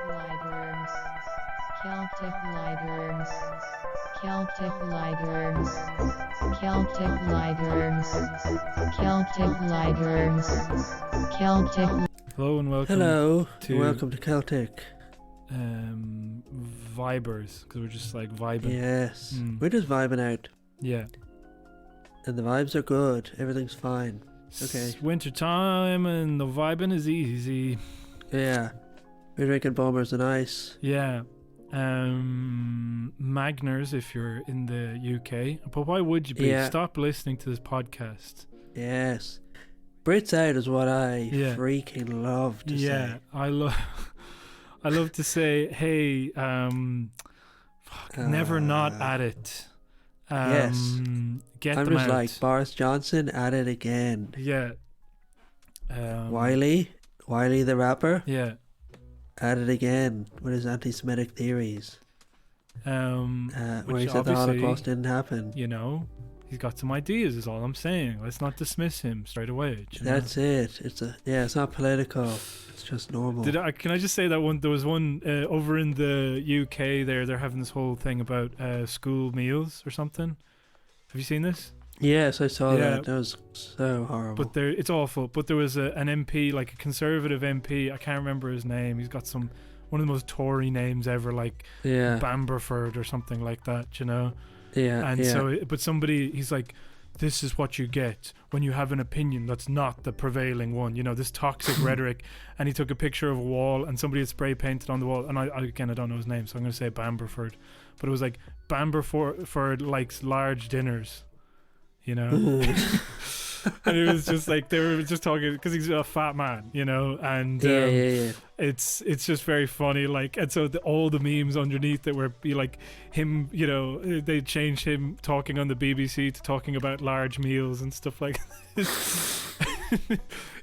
Ligers, Celtic Ligers, Celtic Ligers, Celtic Ligers, Celtic Ligers, Celtic. Hello and welcome. Welcome to Celtic. Vibers, because we're just like vibing. Yes, we're just vibing out, Yeah. and the vibes are good. Everything's fine. Okay. It's winter time and the vibing is easy. Yeah, we're drinking bombers and ice. Yeah. Magners if you're in the UK. But why would you be? Yeah. Stop listening to this podcast. Yes, Brits out is what I Yeah. freaking love to say. I love I love to say, hey, never not at it. Yes. Get I'm them just out. like Boris Johnson at it again. Yeah. Wiley the rapper, Yeah. at it again with his anti-Semitic theories. Where Which he said the obviously, Holocaust didn't happen. you know, he's got some ideas is all I'm saying. Let's not dismiss him straight away. do you know? That's it. It's not political. It's just normal. Can I just say that there was one over in the UK they're having this whole thing about school meals or something. Have you seen this? Yes, I saw Yeah. that. That was so horrible. But it's awful. But there was an MP, like a Conservative MP, I can't remember his name. He's got one of the most Tory names ever, like yeah, Bamberford or something like that, you know? yeah, And yeah. so, but he's like, this is what you get when you have an opinion that's not the prevailing one, you know, this toxic rhetoric. And he took a picture of a wall and somebody had spray painted on the wall. And I don't know his name, so I'm going to say Bamberford. But it was like, Bamberford likes large dinners, you know? And it was just like, they were just talking, because he's a fat man, you know? And yeah. it's just very funny, like, and so all the memes underneath that were be like him, you know, they changed him talking on the BBC to talking about large meals and stuff like this.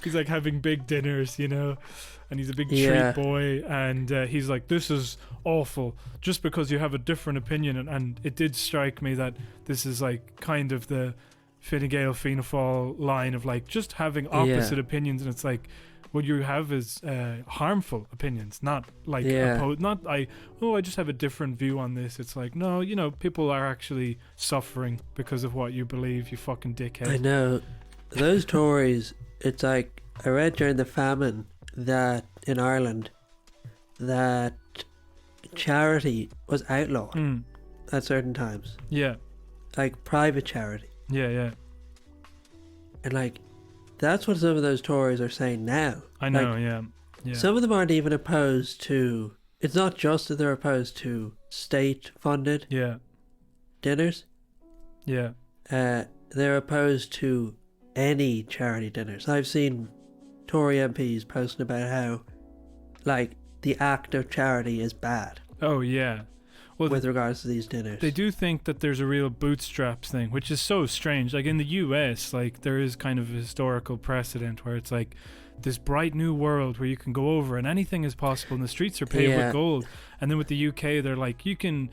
He's like having big dinners, you know, and he's a big Yeah. treat boy, and he's like, this is awful just because you have a different opinion. And it did strike me that this is like kind of the Fine Gael Fianna Fáil line of like just having opposite opinions, and it's like what you have is harmful opinions, not like I just have a different view on this. It's like, no, you know, people are actually suffering because of what you believe, you fucking dickhead. I know. Those Tories, it's like, I read during the famine that in Ireland that charity was outlawed at certain times. Yeah. Like private charity. Yeah. And like, that's what some of those Tories are saying now. I know, Like, yeah. Some of them aren't even opposed to, it's not just that they're opposed to state-funded dinners. Yeah. They're opposed to any charity dinners. I've seen Tory MPs posting about how, like, the act of charity is bad. Oh, yeah. Well, with regards to these dinners. They do think that there's a real bootstraps thing, which is so strange. Like in the US, like there is kind of a historical precedent where it's like this bright new world where you can go over and anything is possible and the streets are paved with gold. And then with the UK, they're like, you can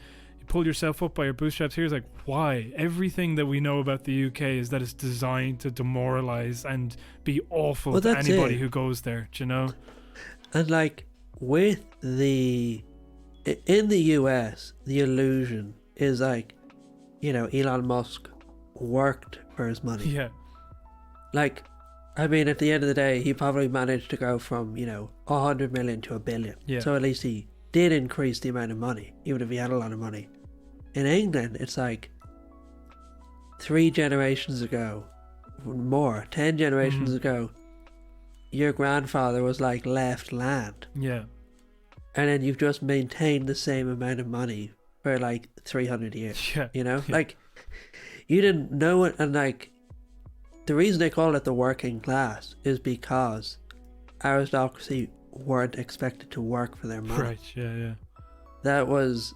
pull yourself up by your bootstraps. Here's like, why? Everything that we know about the UK is that it's designed to demoralize and be awful to anybody who goes there, do you know? And like with in the US, the illusion is like, you know, Elon Musk worked for his money. Yeah. Like, I mean, at the end of the day, he probably managed to go from, you know, 100 million to 1 billion. Yeah. So at least he did increase the amount of money, even if he had a lot of money. In England, it's like 3 generations ago, more, 10 generations ago, your grandfather was like left land. Yeah. And then you've just maintained the same amount of money for like 300 years. Yeah. You know? Like, you didn't know it. And like, the reason they call it the working class is because aristocracy weren't expected to work for their money. Right, yeah. That was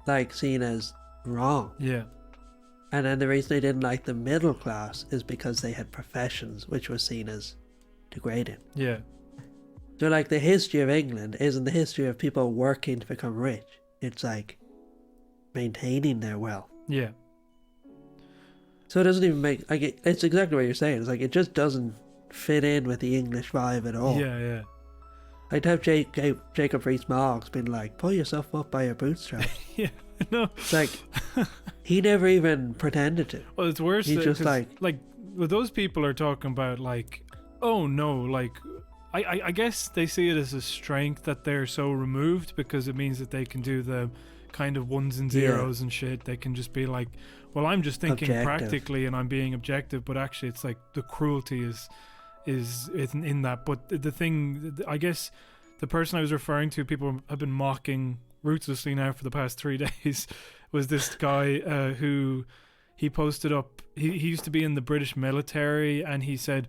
like seen as wrong. Yeah. And then the reason they didn't like the middle class is because they had professions which was seen as degrading. Yeah. So like the history of England isn't the history of people working to become rich. It's like maintaining their wealth. Yeah. So it doesn't even make, like, it's exactly what you're saying. It's like, it just doesn't fit in with the English vibe at all. Yeah. I'd have Jacob Rees-Mogg been like, pull yourself up by your bootstraps. Yeah, no. It's like, he never even pretended to. Well, it's worse. He's just like well, those people are talking about like, oh no, like, I guess they see it as a strength that they're so removed because it means that they can do the kind of ones and zeros and shit. They can just be like, well, I'm just thinking practically and I'm being objective, but actually it's like the cruelty is in that. But the thing, I guess the person I was referring to, people have been mocking ruthlessly now for the past 3 days, was this guy who he posted up, he used to be in the British military, and he said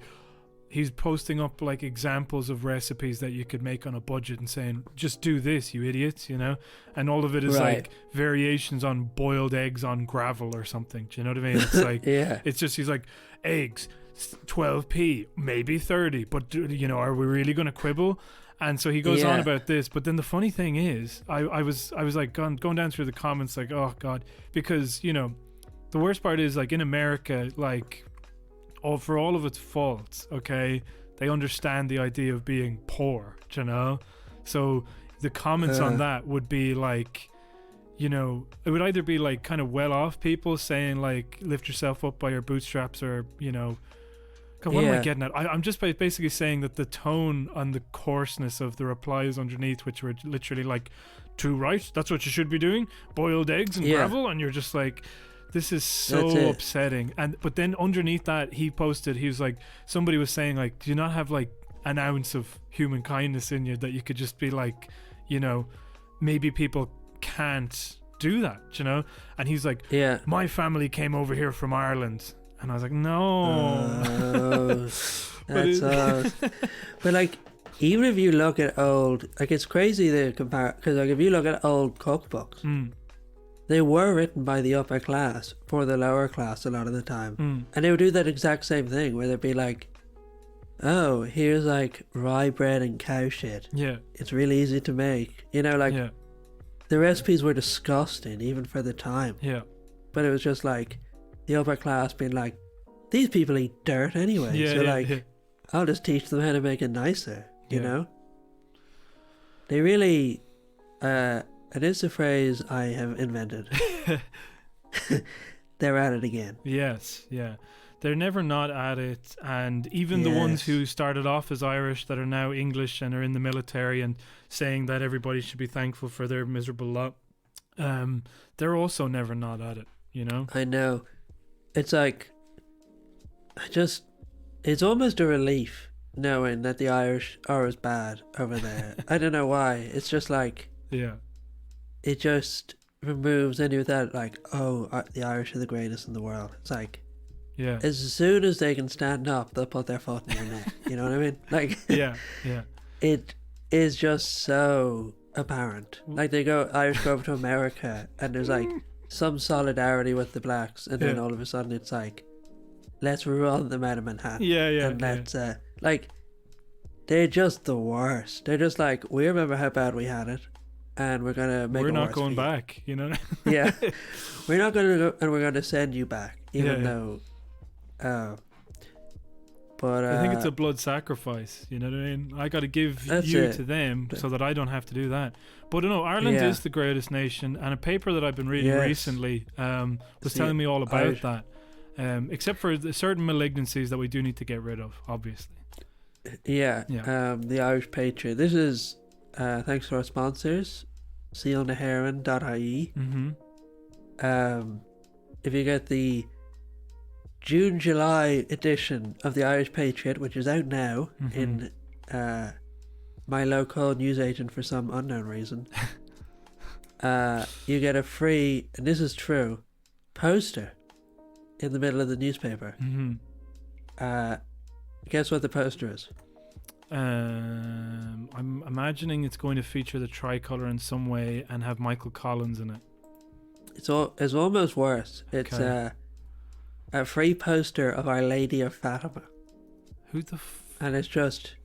he's posting up like examples of recipes that you could make on a budget and saying, just do this, you idiots, you know. And all of it is like variations on boiled eggs on gravel or something. Do you know what I mean? It's like it's just, he's like, eggs 12p, maybe 30, but you know, are we really going to quibble? And so he goes on about this. But then the funny thing is, I was like going down through the comments like, oh god, because you know, the worst part is like in America, like, for all of its faults, okay, they understand the idea of being poor, you know. So the comments on that would be like, you know, it would either be like kind of well-off people saying like, lift yourself up by your bootstraps, or you know, God, what am I getting at? I'm just basically saying that the tone and the coarseness of the replies underneath, which were literally like, too right, that's what you should be doing, boiled eggs and gravel, and you're just like, this is so upsetting. And but then underneath that, he posted, he was like, somebody was saying like, do you not have like an ounce of human kindness in you that you could just be like, you know, maybe people can't do that, you know? And he's like, my family came over here from Ireland. And I was like, no. That's but like, even if you look at old, like, it's crazy to compare, because like if you look at old cookbooks, they were written by the upper class for the lower class a lot of the time. And they would do that exact same thing where they'd be like, oh, here's like rye bread and cow shit. Yeah. It's really easy to make. You know, like, the recipes were disgusting even for the time. Yeah. But it was just like the upper class being like, these people eat dirt anyway. I'll just teach them how to make it nicer, you know? They really, it is a phrase I have invented. They're at it again. Yes, yeah. They're never not at it. And even the ones who started off as Irish that are now English and are in the military and saying that everybody should be thankful for their miserable lot, they're also never not at it, you know? I know. It's like, it's almost a relief knowing that the Irish are as bad over there. I don't know why. It's just like, it just removes any of that, like, oh, the Irish are the greatest in the world. It's like, as soon as they can stand up, they'll put their foot in your neck. You know what I mean? Like, it is just so apparent. Like, Irish go over to America, and there's like some solidarity with the blacks, and then all of a sudden it's like, let's run them out of Manhattan. And let's, like, they're just the worst. They're just like, we remember how bad we had it, and we're gonna make it worse. We're not going back, you know? We're not gonna go, and we're gonna send you back, even though. But I think it's a blood sacrifice. You know what I mean? I got to give you to them so that I don't have to do that. But no, Ireland is the greatest nation, and a paper that I've been reading recently was telling me all about that. Except for the certain malignancies that we do need to get rid of, obviously. The Irish Patriot. This is thanks to our sponsors, sealnaheron.ie. If you get the June-July edition of the Irish Patriot, which is out now in my local newsagent for some unknown reason, you get a free, and this is true, poster in the middle of the newspaper. Guess what the poster is? I'm imagining it's going to feature the tricolour in some way and have Michael Collins in it. It's almost worse. It's a free poster of Our Lady of Fatima. Who the and it's just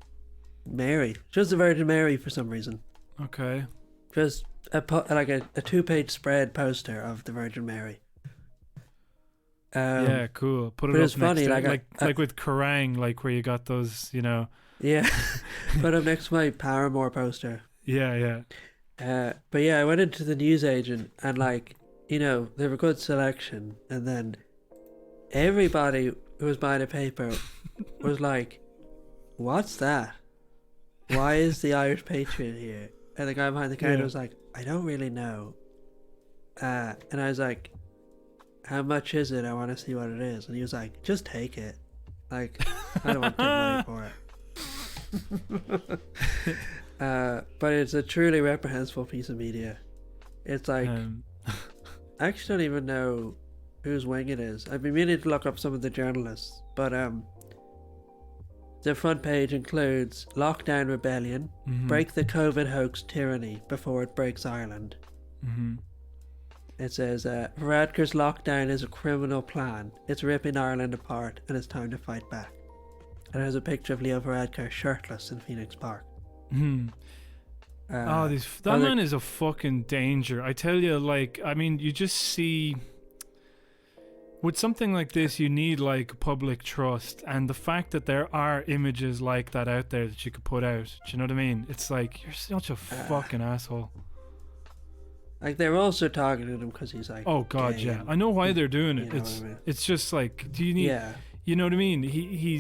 Mary, just the Virgin Mary for some reason. Okay. Just a 2-page spread poster of the Virgin Mary. Yeah, cool. Put it up next funny, to, like with Kerrang, like where you got those, you know, Yeah. Put up next to my Paramore poster. Yeah. But yeah, I went into the newsagent and like, you know, they have a good selection, and then everybody who was buying a paper was like, "What's that? Why is the Irish Patriot here?" And the guy behind the counter was like, "I don't really know." And I was like, "How much is it? I want to see what it is." And he was like, "Just take it. Like, I don't want to take money for it." But it's a truly reprehensible piece of media. It's like, I actually don't even know whose wing it is. I've been meaning to look up some of the journalists, but the front page includes lockdown rebellion, break the COVID hoax tyranny before it breaks Ireland. It says, Varadkar's lockdown is a criminal plan. It's ripping Ireland apart and it's time to fight back. And it has a picture of Leo Varadkar shirtless in Phoenix Park. That man is a fucking danger. I tell you, like, I mean, you just see... With something like this, you need, like, public trust. And the fact that there are images like that out there that you could put out, do you know what I mean? It's like, you're such a fucking asshole. Like, they're also targeting him because he's like... Oh, God, gay, yeah. I know why they're doing it. You know what I mean? It's just like, do you need... Yeah. You know what I mean? He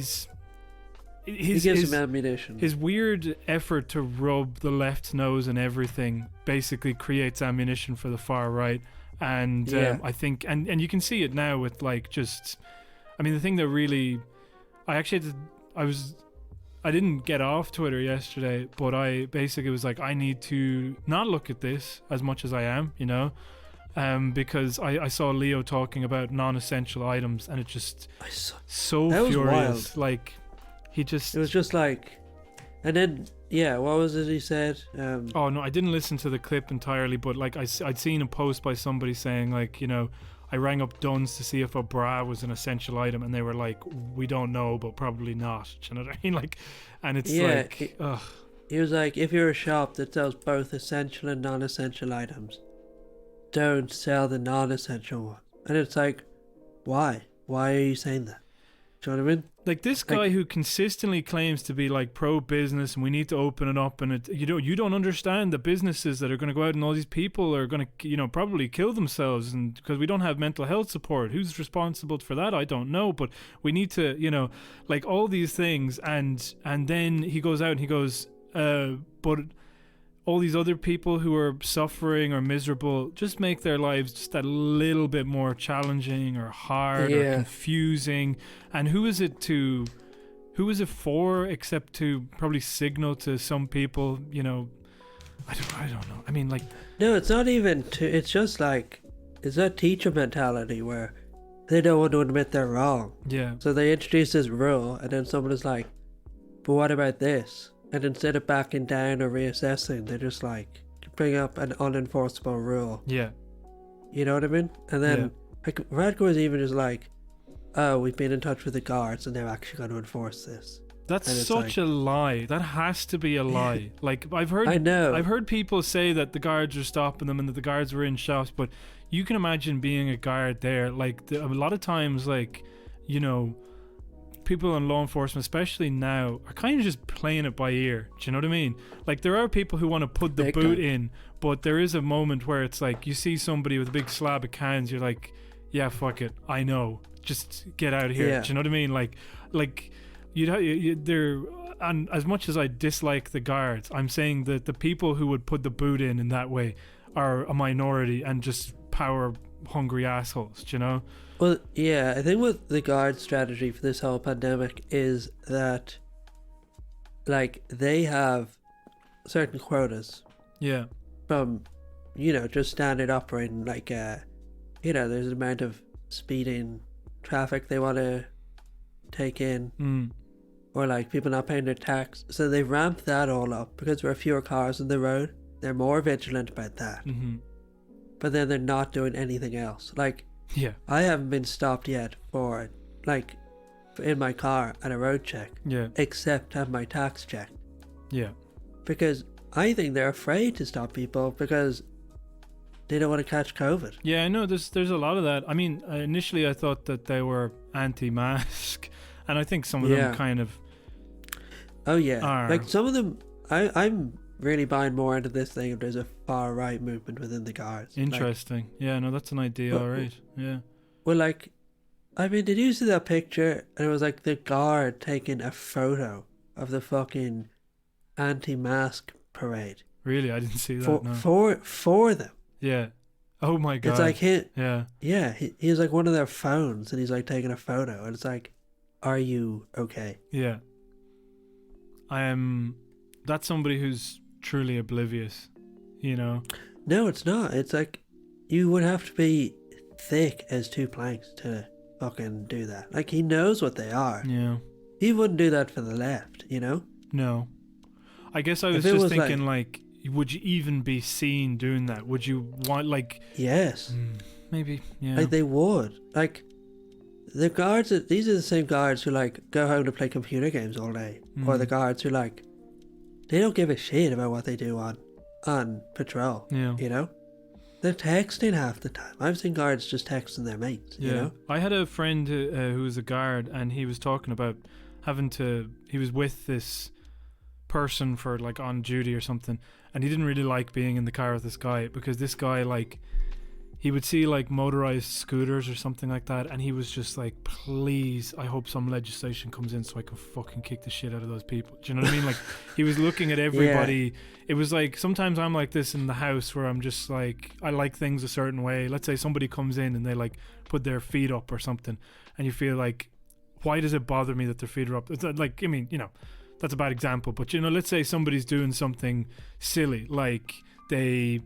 gives him ammunition. His weird effort to rub the left's nose and everything basically creates ammunition for the far right. And I think, and you can see it now with like just, I mean, the thing that really, I didn't get off Twitter yesterday, but I basically was like, I need to not look at this as much as I am, you know, because I saw Leo talking about non-essential items, and it just so furious. Wild. Like, it was just like, and then what was it he said? Oh no, I didn't listen to the clip entirely, but like I'd seen a post by somebody saying like, you know, I rang up Dunn's to see if a bra was an essential item, and they were like, we don't know, but probably not. Do you know what I mean? Like, and it's like, ugh. He was like, if you're a shop that sells both essential and non-essential items, don't sell the non-essential one. And it's like, why? Why are you saying that? Do you know what I mean? Like this guy who consistently claims to be like pro-business and we need to open it up, and you don't understand the businesses that are going to go out and all these people are going to, you know, probably kill themselves, and because we don't have mental health support. Who's responsible for that? I don't know, but we need to, you know, like all these things, and then he goes out and he goes, but all these other people who are suffering or miserable, just make their lives just a little bit more challenging or hard or confusing. And who is it for except to probably signal to some people, you know, I don't know. I mean, like, no, it's not even it's just like, it's that teacher mentality where they don't want to admit they're wrong. Yeah. So they introduce this rule, and then someone is like, but what about this? And instead of backing down or reassessing, they're just like, bring up an unenforceable rule. Yeah. You know what I mean? And then, like, Radko is even just like, oh, we've been in touch with the guards and they're actually going to enforce this. That's such a lie. That has to be a lie. Like, I've heard people say that the guards are stopping them and that the guards were in shops, but you can imagine being a guard there. Like, a lot of times, like, you know, people in law enforcement, especially now, are kind of just playing it by ear. Do you know what I mean? Like, there are people who want to put the boot in, but there is a moment where it's like, you see somebody with a big slab of cans, you're like, yeah, fuck it, I know, just get out of here. Do you know what I mean? Like they're, and as much as I dislike the guards, I'm saying that the people who would put the boot in that way are a minority and just power hungry assholes. Do you know? Well, yeah, I think what the guard strategy for this whole pandemic is that, like, they have certain quotas. Yeah. From, you know, just standard operating, like, you know, there's an amount of speeding traffic they want to take in. Or, like, people not paying their tax. So they've ramped that all up because there are fewer cars on the road. They're more vigilant about that. But then they're not doing anything else. Like, yeah, I haven't been stopped yet for, like, in my car at a road check. Yeah. Except have my tax checked. Yeah. Because I think they're afraid to stop people because they don't want to catch COVID. Yeah, I know there's a lot of that. I mean, initially I thought that they were anti-mask, and I think some of them kind of... Oh yeah, are like some of them. I'm really buying more into this thing if there's a far right movement within the guards. interesting. Yeah, no, that's an idea. Well- All right. Yeah. Well, like, I mean, did you see that picture? And it was like the guard taking a photo of the fucking anti-mask parade Really, I didn't see that. for No. for them. Yeah. Oh my god. It's like Yeah. he's like one of their phones, and he's like taking a photo, and it's like, are you okay? Yeah. I am. That's somebody who's truly oblivious. You know. No, it's not. It's like you would have to be thick as two planks to fucking do that. Like he knows what they are. Yeah. He wouldn't do that for the left, you know? No. I guess I was If it just was thinking like, would you even be seen doing that? Would you want like? Yes. Maybe. Yeah. Like they would. Like the guards. These are the same guards who like go home to play computer games all day, or the guards who like they don't give a shit about what they do on patrol. Yeah. You know, they're texting half the time. I've seen guards just texting their mates. Yeah. You know. I had a friend who was a guard, and he was talking about having to. He was with this person for like on duty or something, and he didn't really like being in the car with this guy because this guy like he would see like motorized scooters or something like that, and he was just like, please, I hope some legislation comes in so I can fucking kick the shit out of those people. Do you know what I mean? Like he was looking at everybody. It was like sometimes I'm like this in the house where I'm just like, I like things a certain way. Let's say somebody comes in and they like put their feet up or something, and you feel like, why does it bother me that their feet are up? It's like, I mean, you know, that's a bad example, but you know, let's say somebody's doing something silly, like they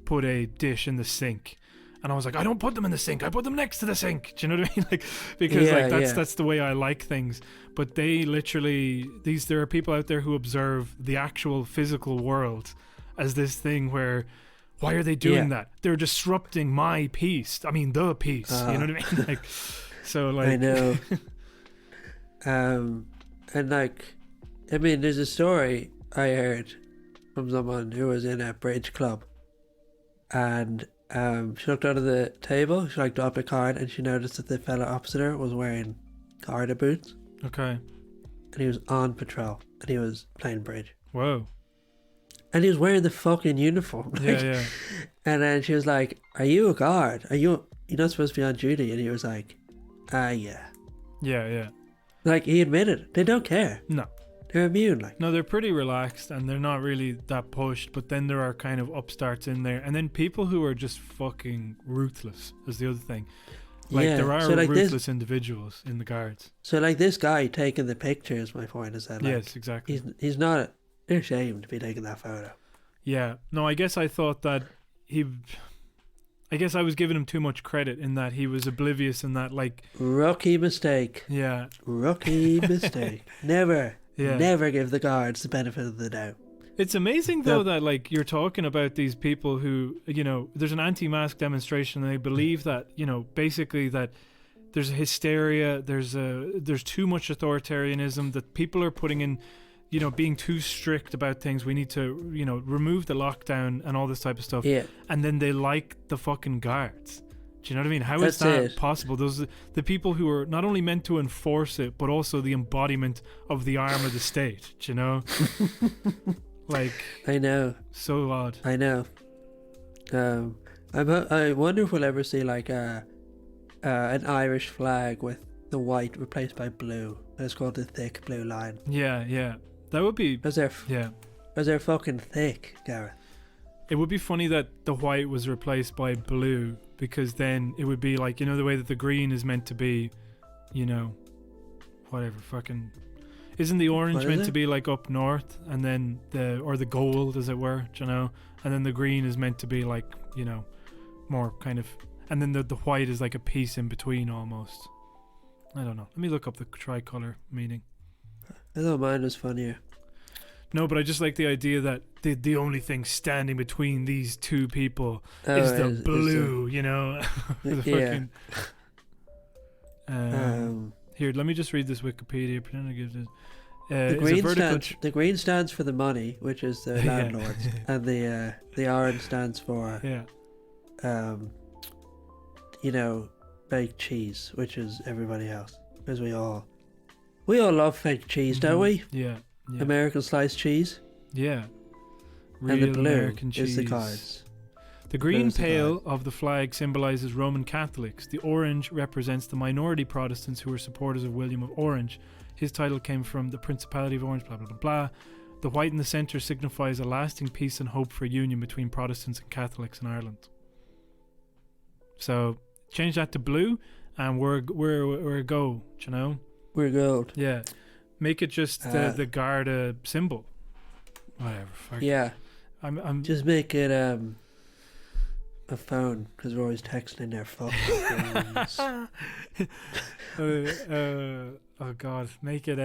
put a dish in the sink, and I was like, I don't put them in the sink, I put them next to the sink. Do you know what I mean? Like, because Yeah, like that's the way I like things. But they literally, there are people out there who observe the actual physical world as this thing where, why are they doing that? They're disrupting my peace. I mean, the peace. You know what I mean? Like, so like, I know. And like, I mean, there's a story I heard from someone who was in a bridge club, and she looked under the table, she like dropped a card, and she noticed that the fella opposite her was wearing garter boots, okay, and he was on patrol, and he was playing bridge, whoa, and he was wearing the fucking uniform. Like, yeah. And then she was like, "Are you a guard? You're not supposed to be on duty?" And he was like, yeah. Like he admitted they don't care. No. They're immune. Like No, they're pretty relaxed and they're not really that pushed, but then there are kind of upstarts in there, and then people who are just fucking ruthless is the other thing. Like there are so, like, ruthless individuals in the guards. So like this guy taking the pictures, my point is that like, Yes, exactly. he's not ashamed to be taking that photo. Yeah. No, I guess I thought that I guess I was giving him too much credit in that he was oblivious in that, like, Rookie mistake. yeah. Rookie mistake. Never give the guards the benefit of the doubt. It's amazing though that like you're talking about these people who, you know, there's an anti-mask demonstration and they believe that, you know, basically that there's a hysteria, there's too much authoritarianism, that people are putting in, you know, being too strict about things. We need to, you know, remove the lockdown and all this type of stuff. Yeah. And then they like the fucking guards. Do you know what I mean? How That's is that it. possible? Those are the people who are not only meant to enforce it, but also the embodiment of the arm of the state. Do you know? Like, I know. so odd. I know. I wonder if we'll ever see like an Irish flag with the white replaced by blue. It's called the thick blue line. Yeah. That would be. Because Yeah. they're fucking thick, Gareth. It would be funny that the white was replaced by blue, because then it would be like, you know, the way that the green is meant to be, you know, whatever, fucking. Isn't the orange What is meant it? to be like up north, and then the gold, as it were, do you know, and then the green is meant to be like, you know, more kind of, and then the white is like a piece in between almost. I don't know. Let me look up the tricolor meaning. I thought mine was funnier. No, but I just like the idea that the only thing standing between these two people is the blue, you know. The Yeah. fucking, here, let me just read this Wikipedia. Pretend I give this. The green stands for the money, which is the Yeah. landlords, and the orange stands for Yeah. you know, baked cheese, which is everybody else, because we all love fake cheese, don't we? Yeah. Yeah. American sliced cheese. Yeah. And the Real blue American cheese. is the cards. The green Blue's the pale card. of the flag symbolizes Roman Catholics. The orange represents the minority Protestants who were supporters of William of Orange. His title came from the Principality of Orange, blah, blah, blah, blah. The white in the centre signifies a lasting peace and hope for union between Protestants and Catholics in Ireland. So, change that to blue, and we're a go, do you know? We're gold. Yeah. Make it just the Garda symbol. Whatever. Fuck. Yeah. I'm Just make it a phone, because we're always texting their fucking phones. Oh god, make it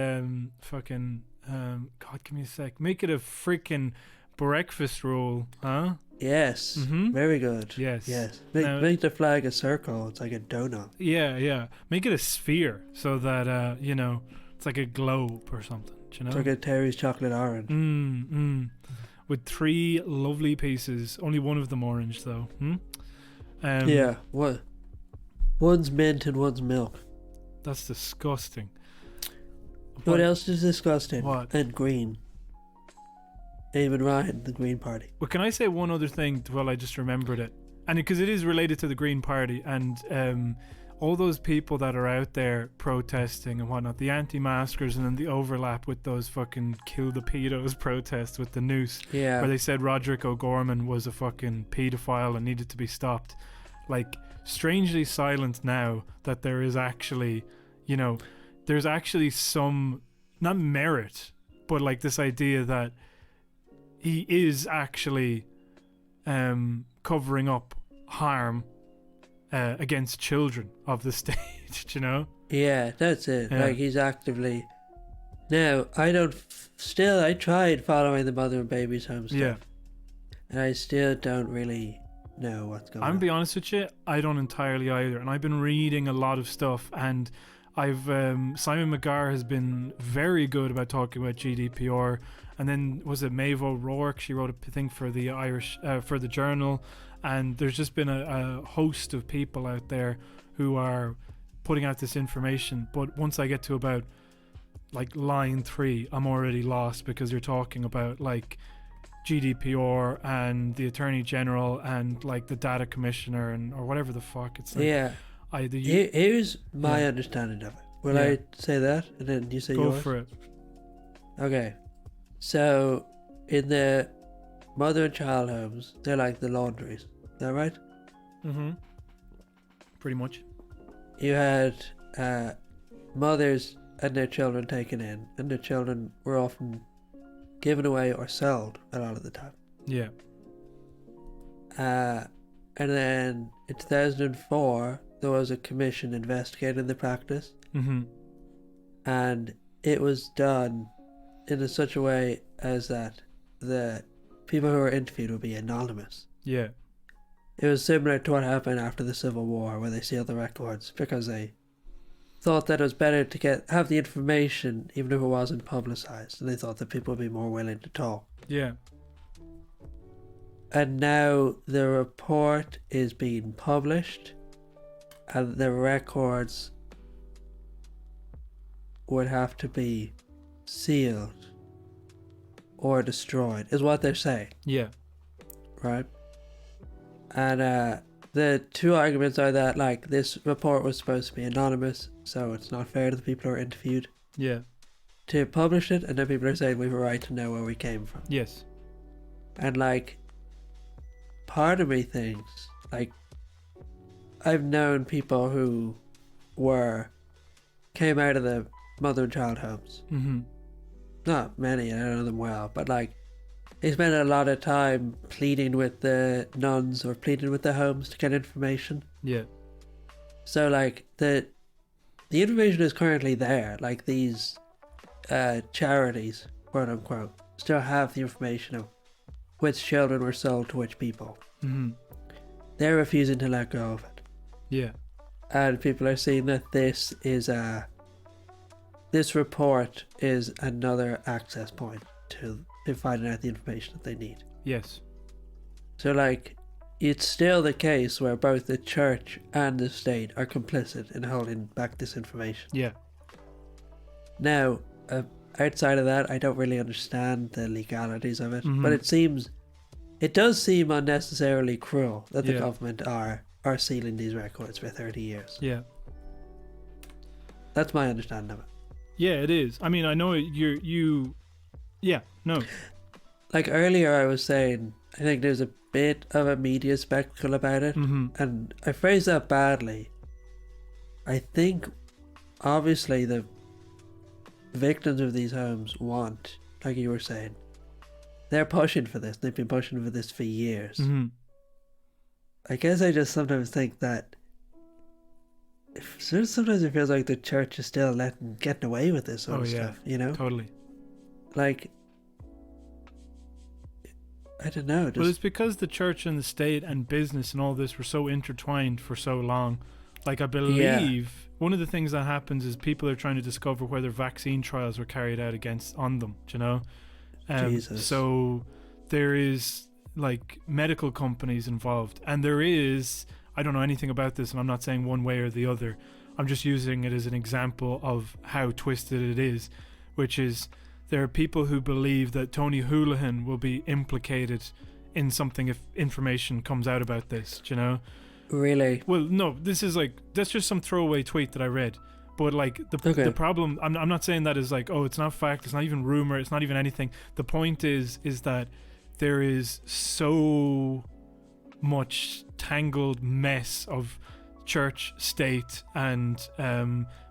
fucking God, give me a sec. Make it a freaking breakfast roll, huh? Yes. Very good. Yes. Yes. Now- Make the flag a circle. It's like a donut. Yeah. Make it a sphere so that it's like a globe or something. Do you know? It's like a Terry's chocolate orange. With 3 lovely pieces. Only one of them orange though. Yeah. What? One's mint and one's milk. That's disgusting. What else is disgusting? What? And green. Eamon Ryan, the Green Party. Well, can I say one other thing while I just remembered it? And because it is related to the Green Party and all those people that are out there protesting and whatnot, the anti-maskers, and then the overlap with those fucking kill the pedos protests with the noose, Yeah. where they said Roderick O'Gorman was a fucking pedophile and needed to be stopped. Like, strangely silent now that there is actually, there's actually some, not merit, but like this idea that he is actually covering up harm against children of the state, you know? Yeah, that's it. Yeah. Like, he's actively... Now, I tried following the mother and babies home stuff. Yeah. And I still don't really know what's going I'm on. gonna be honest with you, I don't entirely either. And I've been reading a lot of stuff, and I've Simon McGarr has been very good about talking about GDPR. And then was it Maeve O'Rourke? She wrote a thing for the Irish for the Journal, and there's just been a host of people out there who are putting out this information. But once I get to about like line 3, I'm already lost, because you're talking about like GDPR and the Attorney General and like the Data Commissioner or whatever the fuck it's like. Yeah. Here's my understanding of it. Will Yeah. I say that and then you say Go yours? for it. Okay. So, in the mother and child homes, they're like the laundries. Is that right? Mm-hmm. Pretty much. You had mothers and their children taken in, and their children were often given away or sold a lot of the time. Yeah. And then in 2004, there was a commission investigating the practice, Mm-hmm. and it was done in such a way as that the people who were interviewed would be anonymous. Yeah. It was similar to what happened after the Civil War, where they sealed the records because they thought that it was better to have the information even if it wasn't publicized, and they thought that people would be more willing to talk. Yeah. And now the report is being published, and the records would have to be sealed or destroyed, is what they're saying, Yeah. right? And the two arguments are that, like, this report was supposed to be anonymous, so it's not fair to the people who are interviewed Yeah. to publish it, and then people are saying we have a right to know where we came from. Yes. And, like, part of me thinks, like, I've known people who came out of the mother and child homes. Mm-hmm. Not many, I don't know them well, but, like, they spend a lot of time pleading with the nuns or pleading with the homes to get information. Yeah. So, like, the information is currently there. Like, these charities, quote unquote, still have the information of which children were sold to which people. Mm-hmm. They're refusing to let go of it. Yeah. And people are seeing that this report is another access point to finding out the information that they need. Yes. So, like, it's still the case where both the church and the state are complicit in holding back this information. Yeah. Now, a outside of that, I don't really understand the legalities of it. Mhm. But it does seem unnecessarily cruel that the Yeah. government are sealing these records for 30 years. Yeah. That's my understanding of it. Yeah, it is. I mean, I know yeah, no. Like earlier I was saying, I think there's a bit of a media spectacle about it, and I phrased that badly. I think obviously the victims of these homes want, like you were saying, they're pushing for this. They've been pushing for this for years. I guess I just sometimes think that sometimes it feels like the church is still getting away with this sort of stuff, you know? Totally. Like, I don't know. Well, it's because the church and the state and business and all this were so intertwined for so long. Like, I believe one of the things that happens is people are trying to discover whether vaccine trials were carried out on them, do you know? Jesus. So there is, like, medical companies involved. And there is, I don't know anything about this, and I'm not saying one way or the other. I'm just using it as an example of how twisted it is, which is there are people who believe that Tony Holohan will be implicated in something if information comes out about this, do you know? Really? Well, no, this is like, that's just some throwaway tweet that I read. But like the problem, I'm not saying that is like, oh, it's not fact, it's not even rumor, it's not even anything. The point is that there is so much tangled mess of church, state, and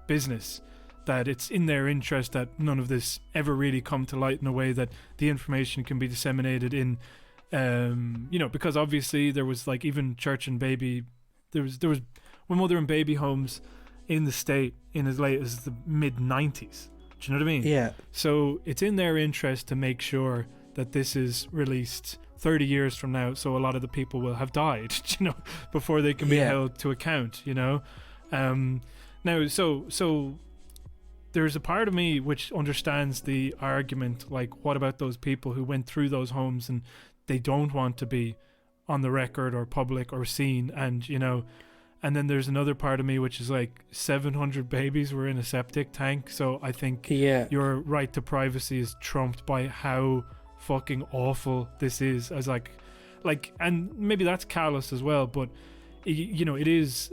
business that it's in their interest that none of this ever really come to light in a way that the information can be disseminated in, because obviously there was like even church and baby, there was mother and baby homes in the state in as late as the mid-90s. Do you know what I mean? Yeah. So it's in their interest to make sure that this is released 30 years from now, so a lot of the people will have died, before they can be held to account, Now, so there's a part of me which understands the argument, like, what about those people who went through those homes and they don't want to be on the record or public or seen, and and then there's another part of me which is like 700 babies were in a septic tank. So I think your right to privacy is trumped by how fucking awful this is, as like and maybe that's callous as well, but it is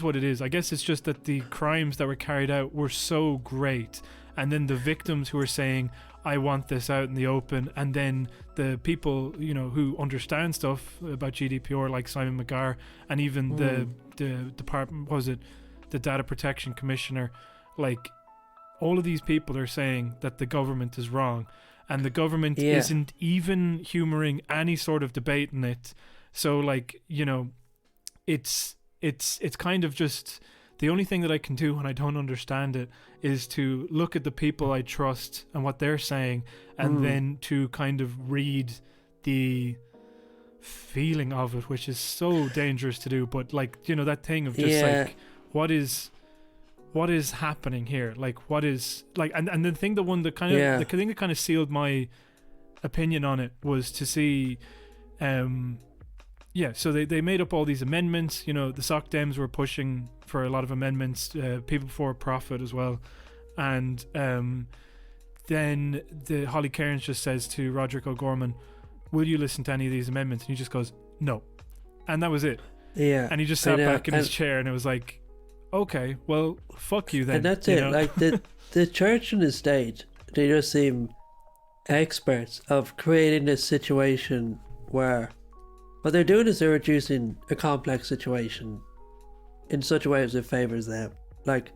what it is. I guess it's just that the crimes that were carried out were so great, and then the victims who are saying, I want this out in the open, and then the people who understand stuff about GDPR, like Simon McGarr, and even the department, the Data Protection Commissioner, like, all of these people are saying that the government is wrong, and the government isn't even humoring any sort of debate in it. So like, it's kind of just, the only thing that I can do when I don't understand it is to look at the people I trust and what they're saying, and then to kind of read the feeling of it, which is so dangerous to do. But like, that thing of just like, what is happening here? Like, what is like, and the thing, the thing that kind of sealed my opinion on it was to see, so they made up all these amendments. The Soc Dems were pushing for a lot of amendments, people for profit as well. And then the Holly Cairns just says to Roderick O'Gorman, will you listen to any of these amendments? And he just goes, no. And that was it. Yeah. And he just sat back in his chair, and it was like, okay, well, fuck you then. And that's it. Like, the church and the state, they just seem experts of creating this situation where what they're doing is they're reducing a complex situation in such a way as it favors them. Like,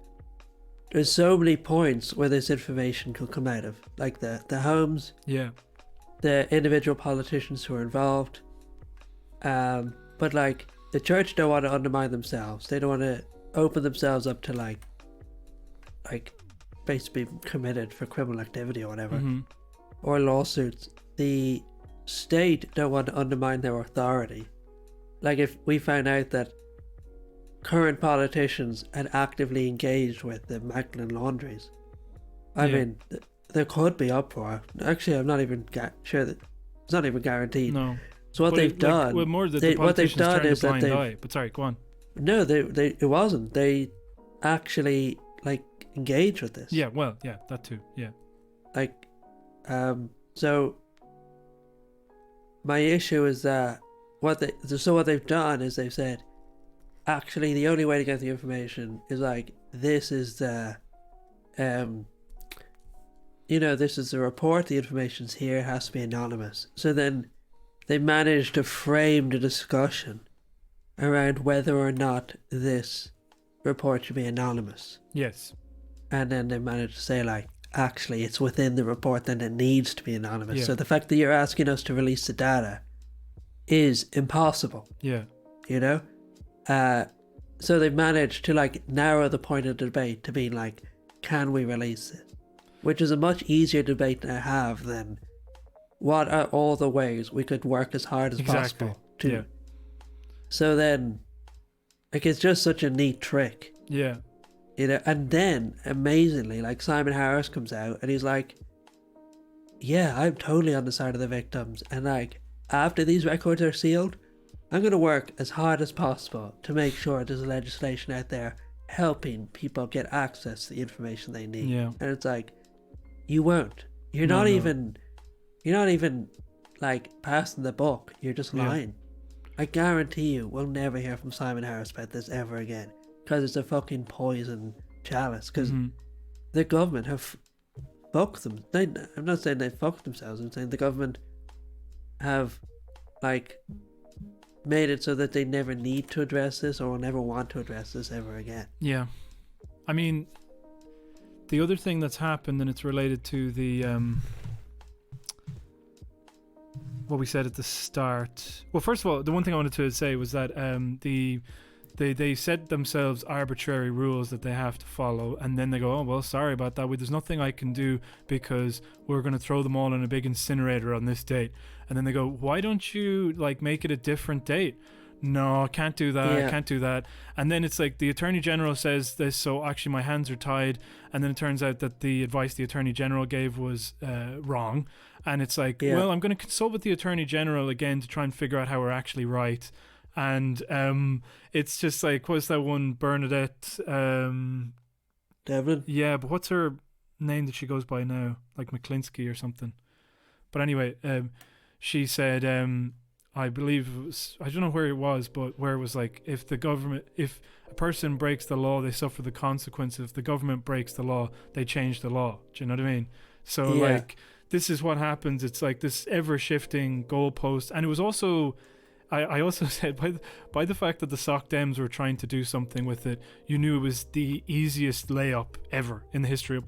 there's so many points where this information could come out of, like the homes, the individual politicians who are involved. But like, the church don't want to undermine themselves. They don't want to open themselves up to like basically being committed for criminal activity or whatever, or lawsuits. The state don't want to undermine their authority. Like, if we found out that current politicians had actively engaged with the Magdalene laundries, I mean, there could be uproar. Actually, I'm not even sure that it's not even guaranteed. No. So what they've done, more that what they've done is that they. But sorry, go on. No, it wasn't. They actually, like, engage with this. Yeah, well, yeah, that too. Yeah. Like, so my issue is that what they've done is they've said, actually, the only way to get the information is like, this is the, this is the report, the information's here, it has to be anonymous. So then they managed to frame the discussion around whether or not this report should be anonymous. Yes. And then they managed to say, like, actually, it's within the report that it needs to be anonymous. Yeah. So the fact that you're asking us to release the data is impossible. Yeah. You know? So they've managed to, like, narrow the point of the debate to being like, can we release it? Which is a much easier debate to have than what are all the ways we could work as hard as possible to. Yeah. So then, like, it's just such a neat trick. Yeah. You know, and then, amazingly, like, Simon Harris comes out and he's like, yeah, I'm totally on the side of the victims. And, like, after these records are sealed, I'm going to work as hard as possible to make sure there's legislation out there helping people get access to the information they need. Yeah. And it's like, you won't. You're No, not no. even, like, passing the buck. You're just Yeah. lying. I guarantee you we'll never hear from Simon Harris about this ever again. Because it's a fucking poison chalice. Because Mhm. the government have fucked them. I'm not saying they fucked themselves. I'm saying the government have, like, made it so that they never need to address this or will never want to address this ever again. Yeah. I mean, the other thing that's happened, and it's related to the what we said at the start. Well, first of all, the one thing I wanted to say was that they set themselves arbitrary rules that they have to follow, and then they go, oh, well, sorry about that. There's nothing I can do because we're going to throw them all in a big incinerator on this date. And then they go, why don't you, like, make it a different date? No, I can't do that. Yeah. I can't do that. And then it's like the Attorney General says this, so actually my hands are tied. And then it turns out that the advice the Attorney General gave was wrong. And it's like, Yeah. well, I'm going to consult with the Attorney General again to try and figure out how we're actually right. And it's just like, what's that one, Bernadette? Devlin? Yeah, but what's her name that she goes by now? Like McClinsky or something. But anyway, she said, I believe it was, I don't know where it was, but where it was like, if a person breaks the law, they suffer the consequences. If the government breaks the law, they change the law. Do you know what I mean? So Yeah. like, this is what happens. It's like this ever-shifting goalpost. And it was also, I also said, by the fact that the Soc Dems were trying to do something with it, you knew it was the easiest layup ever in the history of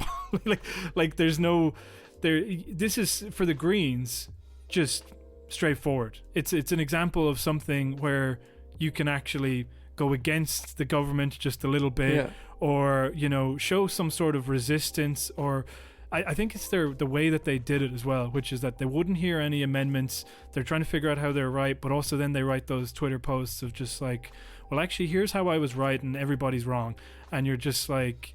like there's no there. This is for the Greens, just straightforward. It's an example of something where you can actually go against the government just a little bit, Yeah. or show some sort of resistance, or I think it's the way that they did it as well, which is that they wouldn't hear any amendments. They're trying to figure out how they're right, but also then they write those Twitter posts of just like, well, actually, here's how I was right and everybody's wrong. And you're just like,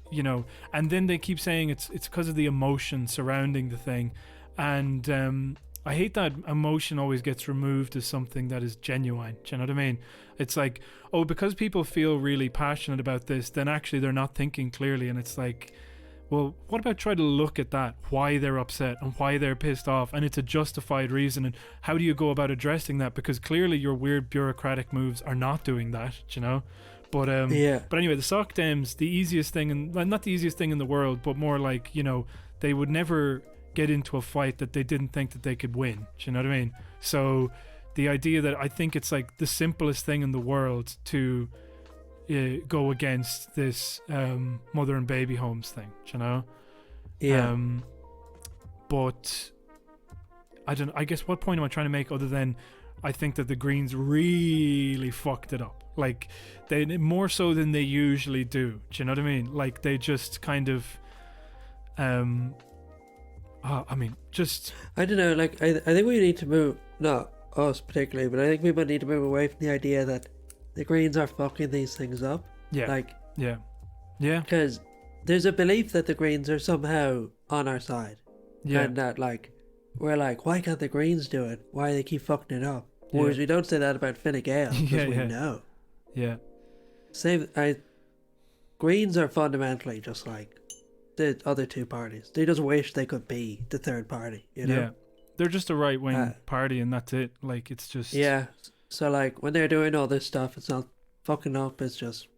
and then they keep saying it's because of the emotion surrounding the thing. And I hate that emotion always gets removed as something that is genuine. Do you know what I mean? It's like, oh, because people feel really passionate about this, then actually they're not thinking clearly. And it's like, well, what about try to look at that, why they're upset and why they're pissed off, and it's a justified reason, and how do you go about addressing that? Because clearly your weird bureaucratic moves are not doing that, But Yeah. but anyway, the Soc Dems, the easiest thing, and not the easiest thing in the world, but more like, they would never get into a fight that they didn't think that they could win. Do you know what I mean? So the idea that I think it's like the simplest thing in the world to go against this mother and baby homes thing, Yeah. But I guess what point am I trying to make other than I think that the Greens really fucked it up, like they more so than they usually do. Do you know what I mean? Like they just kind of just I don't know, like, I think we need to move, not us particularly, but I think people need to move away from the idea that the Greens are fucking these things up. yeah Like, yeah because there's a belief that the Greens are somehow on our side. yeah And that, like, we're like, why can't the Greens do it? Why do they keep fucking it up? Yeah. Whereas we don't say that about Fine Gael, because Yeah, we yeah. know. yeah Greens are fundamentally just like the other two parties. They just wish they could be the third party, you know? Yeah. They're just a right-wing party and that's it. Like, it's just... Yeah. So, like, when they're doing all this stuff, it's not fucking up. It's just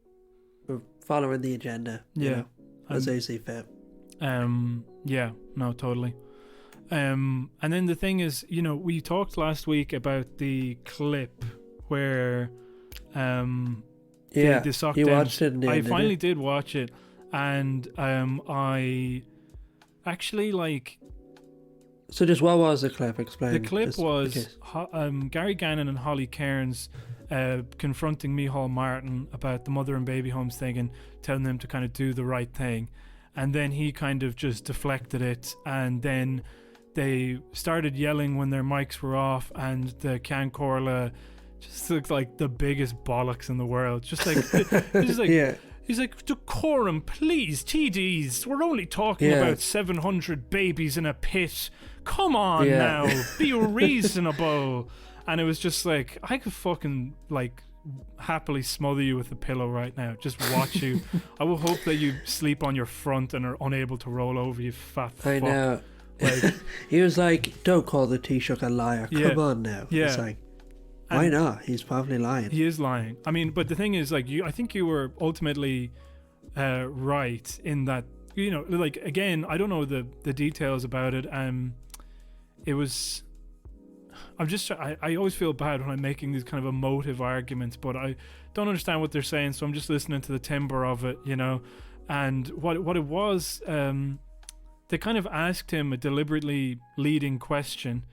we're following the agenda, you know, as they see fit. Yeah, no, totally. And then the thing is, you know, we talked last week about the clip where the sock you dems. watched it. I finally did watch it, and I actually like. So just what was the clip? Explain. The clip was Gary Gannon and Holly Cairns confronting Micheál Martin about the mother and baby homes thing and telling them to kind of do the right thing, and then he kind of just deflected it, and then they started yelling when their mics were off, and the Can Corla just looked like the biggest bollocks in the world. Just like, just like he's like, decorum, please, TDs. We're only talking about 700 babies in a pit. Come on now, be reasonable. And it was just like, I could fucking like happily smother you with a pillow right now. Just watch you. I will hope that you sleep on your front and are unable to roll over, you fat fuck. I know. Like, he was like, don't call the Taoiseach a liar. Come on now. Yeah. It's like, why not? He's probably lying. He is lying. I mean, but the thing is, like, I think you were ultimately right in that, you know, like, again, I don't know the details about it. It was, I always feel bad when I'm making these kind of emotive arguments, but I don't understand what they're saying, so I'm just listening to the timbre of it, you know. And what it was, they kind of asked him a deliberately leading question,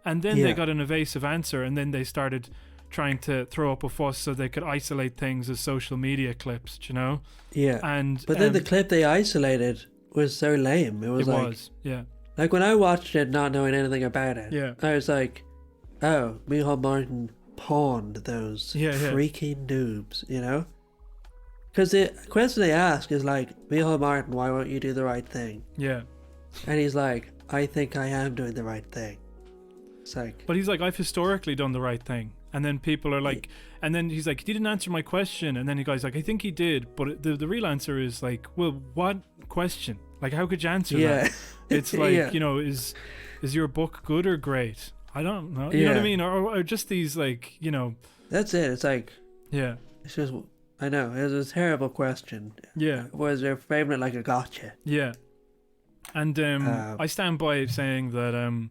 and then they got an evasive answer, and then they started trying to throw up a fuss so they could isolate things as social media clips, you know? Yeah. But then the clip they isolated was so lame. It was like when I watched it not knowing anything about it, I was like, oh, Micheál Martin pawned those freaking noobs, you know? Because the question they ask is like, Micheál Martin, why won't you do the right thing? Yeah. And he's like, I think I am doing the right thing. It's like... But he's like, I've historically done the right thing. And then people are like... And then he's like, he didn't answer my question. And then the guy's like, I think he did. But the real answer is like, well, what question? Like, how could you answer that? It's like, you know, is your book good or great? I don't know. You know what I mean? Or just these, like, you know... That's it. It's like... Yeah. It's just... I know. It was a terrible question. Yeah. Was they're framing it like a gotcha. Yeah. And I stand by saying that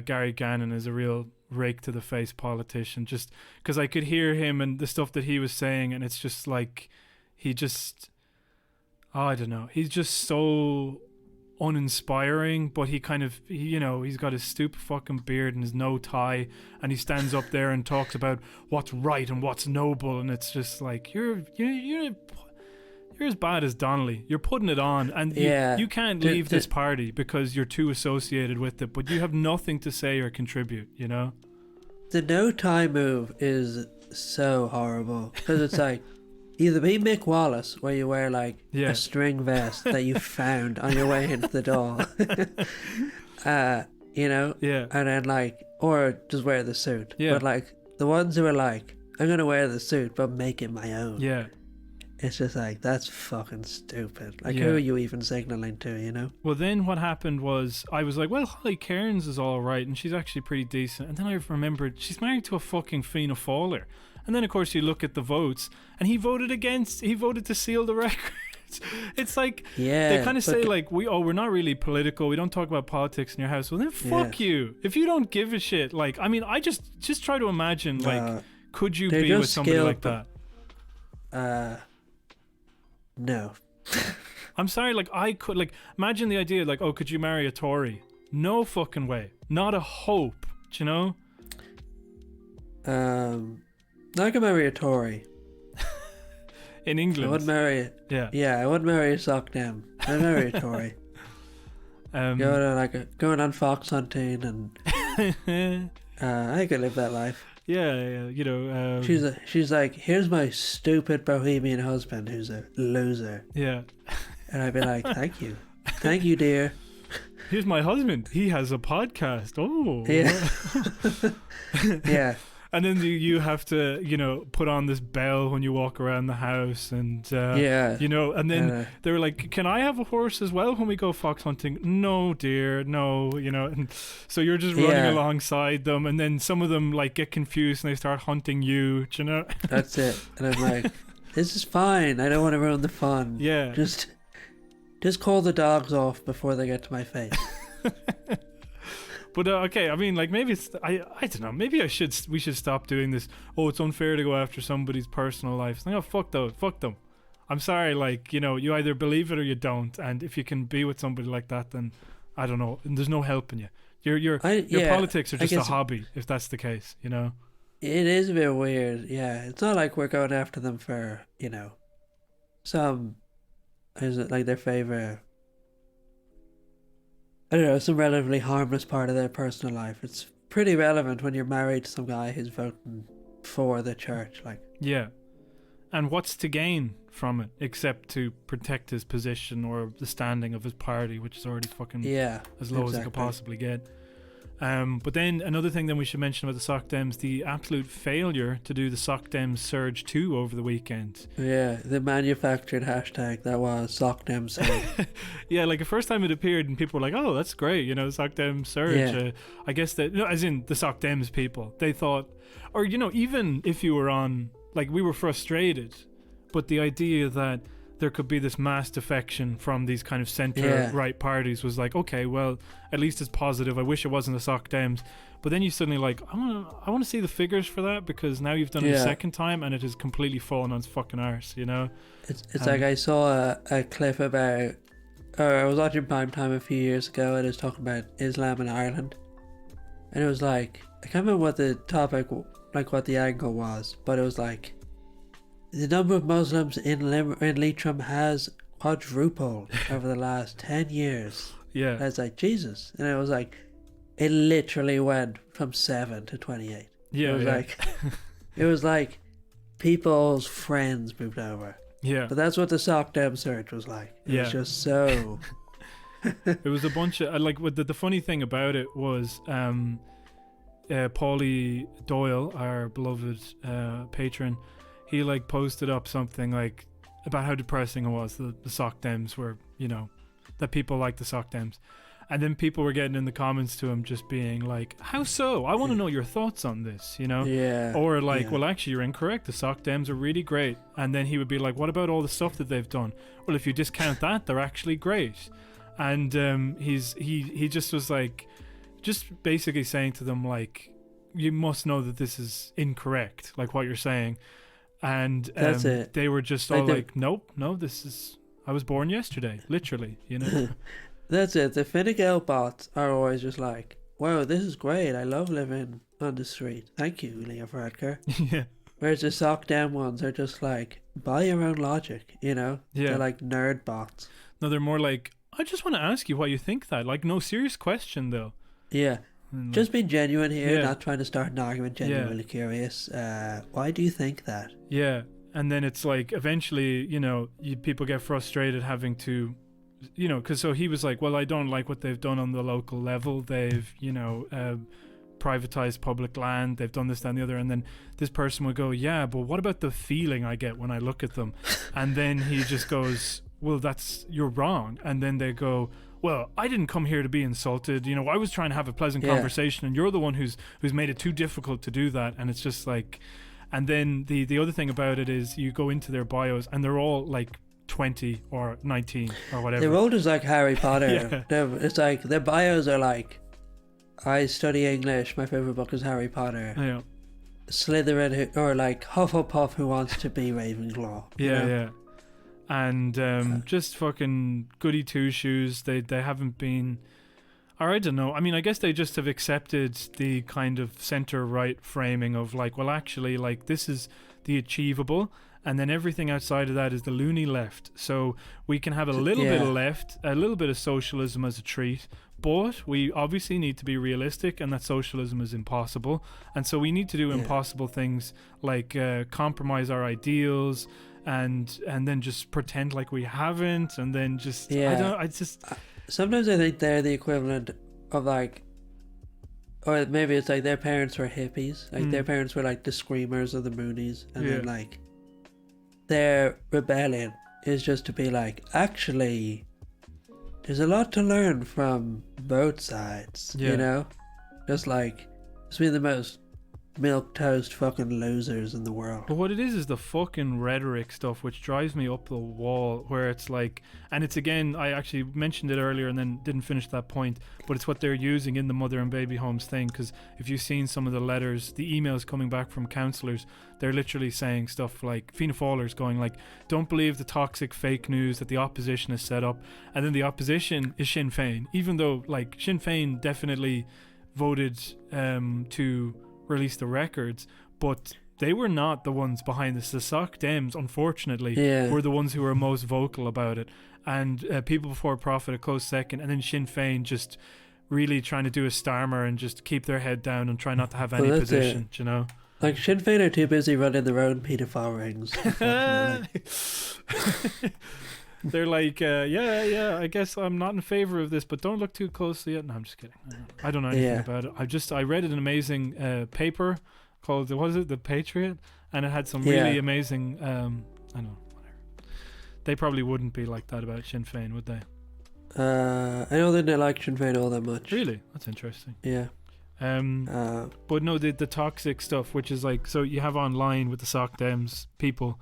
Gary Gannon is a real rake to the face politician, just because I could hear him and the stuff that he was saying, and it's just like he just, I don't know, he's just so uninspiring, but he kind of, you know, he's got his stupid fucking beard and his no tie, and he stands up there and talks about what's right and what's noble, and it's just like you're as bad as Donnelly. You're putting it on, and you can't leave this party because you're too associated with it, but you have nothing to say or contribute, you know? The no tie move is so horrible, because it's like, either be Mick Wallace, where you wear like a string vest that you found on your way into the door, you know? Yeah. And then like, or just wear the suit. Yeah. But like, the ones who are like, I'm going to wear the suit, but make it my own. Yeah. It's just like, that's fucking stupid. Like, who are you even signaling to, you know? Well, then what happened was, I was like, well, Holly Cairns is all right, and she's actually pretty decent. And then I remembered, she's married to a fucking Fianna Fáiler. And then, of course, you look at the votes, and he voted to seal the records. It's like, they kind of say, like, we're not really political, we don't talk about politics in your house. Well, then fuck you. If you don't give a shit, like, I mean, I just try to imagine, like, could you be with somebody like that? No. I'm sorry, like, I could, like, imagine the idea, like, oh, could you marry a Tory? No fucking way. Not a hope, do you know? I could marry a Tory. In England? I would marry... Yeah, I would marry a sock dem. I'd marry a Tory. Going on fox hunting and... I could live that life. Yeah, you know. She's like, here's my stupid bohemian husband who's a loser. Yeah. And I'd be like, thank you, dear. Here's my husband. He has a podcast. Oh. Yeah. Yeah. And then you have to, put on this bell when you walk around the house, and and then they were like, "Can I have a horse as well when we go fox hunting?" "No, dear, no," and so you're just running alongside them, and then some of them like get confused and they start hunting you, That's it. And I'm like, this is fine. I don't want to ruin the fun. Yeah. Just call the dogs off before they get to my face. But okay, I mean, like maybe it's I don't know. Maybe we should stop doing this. Oh, it's unfair to go after somebody's personal life. No, fuck them. I'm sorry, like you either believe it or you don't. And if you can be with somebody like that, then I don't know. And there's no helping you. Your politics are just a hobby, if that's the case. It is a bit weird. Yeah, it's not like we're going after them for some is it like their favorite. I don't know, some relatively harmless part of their personal life. It's pretty relevant when you're married to some guy who's voting for the church, like. Yeah. And what's to gain from it except to protect his position or the standing of his party, which is already fucking as low as it could possibly get. But then another thing that we should mention about the Soc Dems, the absolute failure to do the Soc Dems Surge 2 over the weekend. Yeah, the manufactured hashtag that was Soc Dems Surge. Yeah, like the first time it appeared and people were like, "Oh, that's great, Soc Dems Surge." Yeah. I guess that, as in the Soc Dems people, they thought, or even if you were on, like, we were frustrated, but the idea that there could be this mass defection from these kind of centre-right parties was like, okay, well, at least it's positive. I wish it wasn't the Soc Dems. But then you suddenly like, I want to see the figures for that, because now you've done it a second time and it has completely fallen on its fucking arse, It's like I saw a clip about, I was watching Prime Time a few years ago and it was talking about Islam in Ireland. And it was like, I can't remember what the topic, like what the angle was, but it was like, the number of Muslims in Leitrim has quadrupled over the last 10 years. Yeah. And I was like, Jesus. And it was like, it literally went from 7 to 28. Yeah. It was like people's friends moved over. Yeah. But that's what the Soc Dem Surge was like. It was just so... It was a bunch of, like, the funny thing about it was Paulie Doyle, our beloved patron, he like posted up something like about how depressing it was, the Soc Dems were, that people like the Soc Dems. And then people were getting in the comments to him just being like, how so? I want to know your thoughts on this, Yeah. Or like, well, actually, you're incorrect. The Soc Dems are really great. And then he would be like, what about all the stuff that they've done? Well, if you discount that, they're actually great. And he just was like, just basically saying to them, like, you must know that this is incorrect, like what you're saying. And that's it. They were just all like, nope, no, I was born yesterday, literally, That's it. The Fine Gael bots are always just like, wow, this is great. I love living on the street. Thank you, Leo Varadkar. Yeah. Whereas the Soc Dem ones are just like, by your own logic, Yeah. They're like nerd bots. No, they're more like, I just want to ask you why you think that. Like, no serious question, though. Yeah. Just being genuine here, not trying to start an argument, genuinely curious. Why do you think that? Yeah. And then it's like, eventually, people get frustrated having to, because so he was like, well, I don't like what they've done on the local level. They've, privatized public land. They've done this, that, and the other. And then this person would go, yeah, but what about the feeling I get when I look at them? And then he just goes, well, you're wrong. And then they go, well, I didn't come here to be insulted. I was trying to have a pleasant conversation, and you're the one who's made it too difficult to do that. And it's just like, and then the other thing about it is you go into their bios and they're all like 20 or 19 or whatever. They're all just like Harry Potter. It's like their bios are like, I study English, my favorite book is Harry Potter. Yeah. Slytherin, or like Hufflepuff who wants to be Ravenclaw. Yeah. And just fucking goody two shoes. They haven't been, or I don't know. I mean, I guess they just have accepted the kind of center right framing of like, well, actually, like this is the achievable, and then everything outside of that is the loony left. So we can have a little bit of left, a little bit of socialism as a treat, but we obviously need to be realistic, and that socialism is impossible. And so we need to do impossible things like compromise our ideals. And then just pretend like we haven't, and then just sometimes I think they're the equivalent of like or maybe it's like their parents were hippies. Like their parents were like the Screamers or the Moonies, and then like their rebellion is just to be like, actually, there's a lot to learn from both sides. You know, just like it's been the most milquetoast fucking losers in the world. But what it is the fucking rhetoric stuff, which drives me up the wall, where it's like, and it's again, I actually mentioned it earlier and then didn't finish that point, but it's what they're using in the mother and baby homes thing, because if you've seen some of the letters, the emails coming back from counsellors, they're literally saying stuff like, Fianna Fáilers going like, don't believe the toxic fake news that the opposition has set up, and then the opposition is Sinn Féin, even though like Sinn Féin definitely voted to release the records, but they were not the ones behind this. The Soc Dems, unfortunately, were the ones who were most vocal about it, and People Before Profit a close second, and then Sinn Féin just really trying to do a Starmer and just keep their head down and try not to have any position, you know. Like Sinn Féin are too busy running their own paedophile rings. They're like, I guess I'm not in favor of this, but don't look too closely at. No, I'm just kidding. I don't know anything about it. I read an amazing paper called, what was it, The Patriot, and it had some really amazing. I don't know, whatever. They probably wouldn't be like that about Sinn Féin, would they? I don't think they like Sinn Féin all that much. Really, that's interesting. Yeah. But no, the toxic stuff, which is like, so you have online with the Soc Dems people,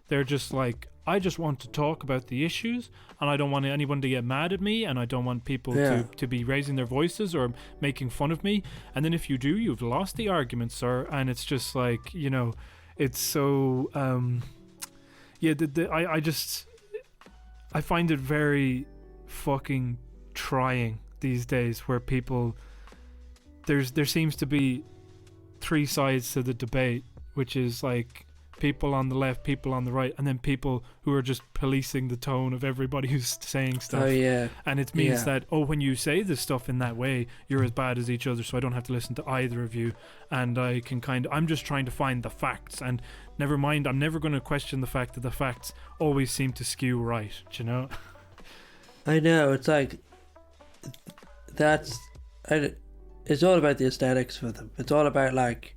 they're just like, I just want to talk about the issues, and I don't want anyone to get mad at me, and I don't want people to be raising their voices or making fun of me. And then if you do, you've lost the argument, sir. And it's just like, you know, it's so I find it very fucking trying these days, where people, there seems to be three sides to the debate, which is like people on the left, people on the right, and then people who are just policing the tone of everybody who's saying stuff. And it means that, when you say this stuff in that way, you're as bad as each other, so I don't have to listen to either of you, and I can I'm just trying to find the facts, and never mind, I'm never going to question the fact that the facts always seem to skew right, do you know? I know, it's like, it's all about the aesthetics for them. It's all about like,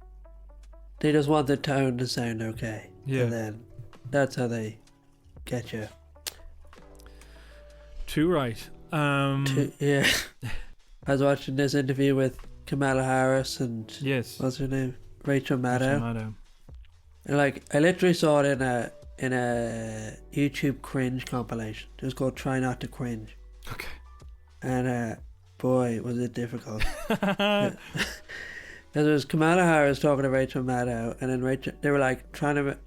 they just want the tone to sound okay. Yeah. And then that's how they get you. Too right. Yeah. I was watching this interview with Kamala Harris and what's her name? Rachel Maddow. And like, I literally saw it in a YouTube cringe compilation. It was called Try Not to Cringe. Okay. And boy, was it difficult. Because there was Kamala Harris talking to Rachel Maddow, and then they were like trying to,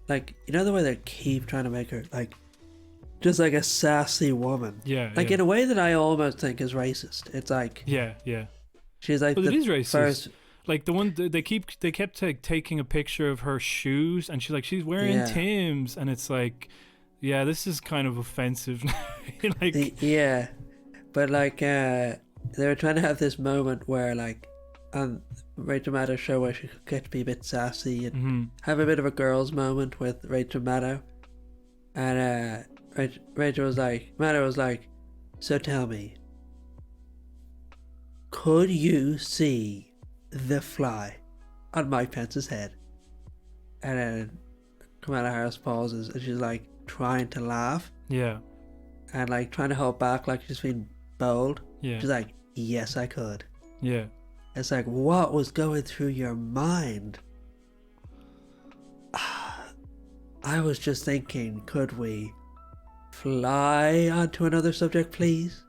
like, you know the way they keep trying to make her like, just like a sassy woman. Yeah. Like in a way that I almost think is racist. It's like. Yeah. She's like. But it is racist. Like the one they kept taking a picture of her shoes, and she's wearing Timbs, and it's like, yeah, this is kind of offensive. Like. But like they were trying to have this moment where like, on Rachel Maddow's show, where she could get to be a bit sassy and have a bit of a girls moment with Rachel Maddow, and Maddow was like, so tell me, could you see the fly on Mike Pence's head? And then Kamala Harris pauses, and she's like trying to laugh, and like trying to hold back, like she's being bold. She's like, yes, I could. It's like, what was going through your mind? I was just thinking, could we fly onto another subject, please?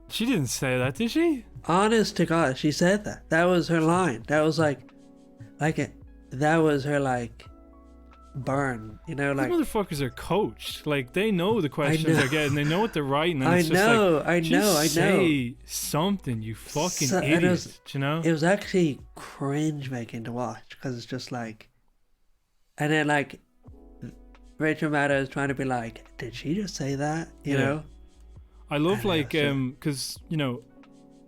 She didn't say that, did she? Honest to God, she said that. That was her line. That was that was her like burn, you know, like. These motherfuckers are coached. Like, they know the questions they're getting. They know what they're writing. And I it's know. Say something, you fucking idiot. You know? It was actually cringe making to watch, because it's just like, and then like, Rachel Maddow is trying to be like, did she just say that? You know? I love because, you know,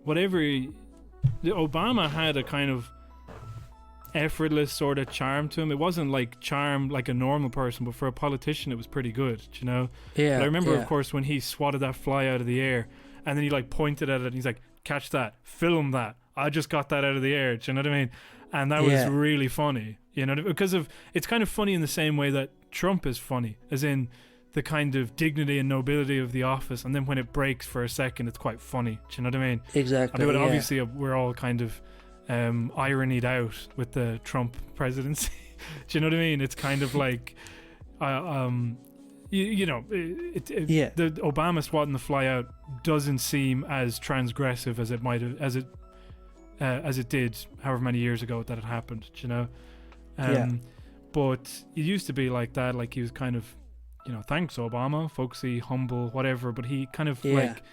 Obama had a kind of effortless sort of charm to him. It wasn't like charm like a normal person, but for a politician it was pretty good, you know. But I remember of course when he swatted that fly out of the air, and then he like pointed at it and he's like, catch that, film that, I just got that out of the air. Do you know what I mean? And that was really funny, you know, because of it's kind of funny in the same way that Trump is funny, as in the kind of dignity and nobility of the office, and then when it breaks for a second, it's quite funny. Do you know what I mean? Exactly. But obviously, we're all kind of ironied out with the Trump presidency. Do you know what I mean? It's kind of like, the Obama swatting the fly out doesn't seem as transgressive as it might have, as it did however many years ago that it happened. Do you know? But it used to be like that. Like he was kind of, you know, thanks Obama, folksy, humble, whatever. But he kind of like,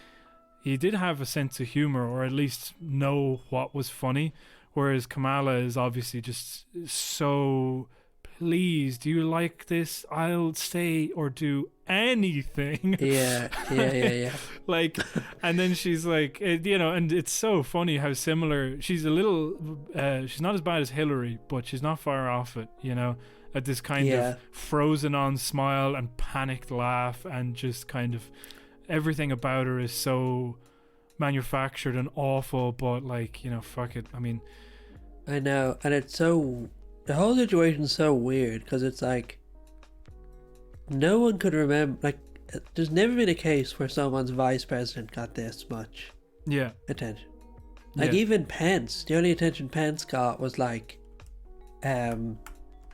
he did have a sense of humor, or at least know what was funny. Whereas Kamala is obviously just so, please, do you like this? I'll say or do anything. Yeah. Like, and then she's like, you know, and it's so funny how similar, she's a little, she's not as bad as Hillary, but she's not far off it, you know, at this kind of frozen on smile and panicked laugh, and just kind of everything about her is so manufactured and awful, but like, you know, fuck it. I mean, I know, and it's so, the whole situation's so weird, because it's like, no one could remember, like, there's never been a case where someone's vice president got this much attention. Like, even Pence, the only attention Pence got was like,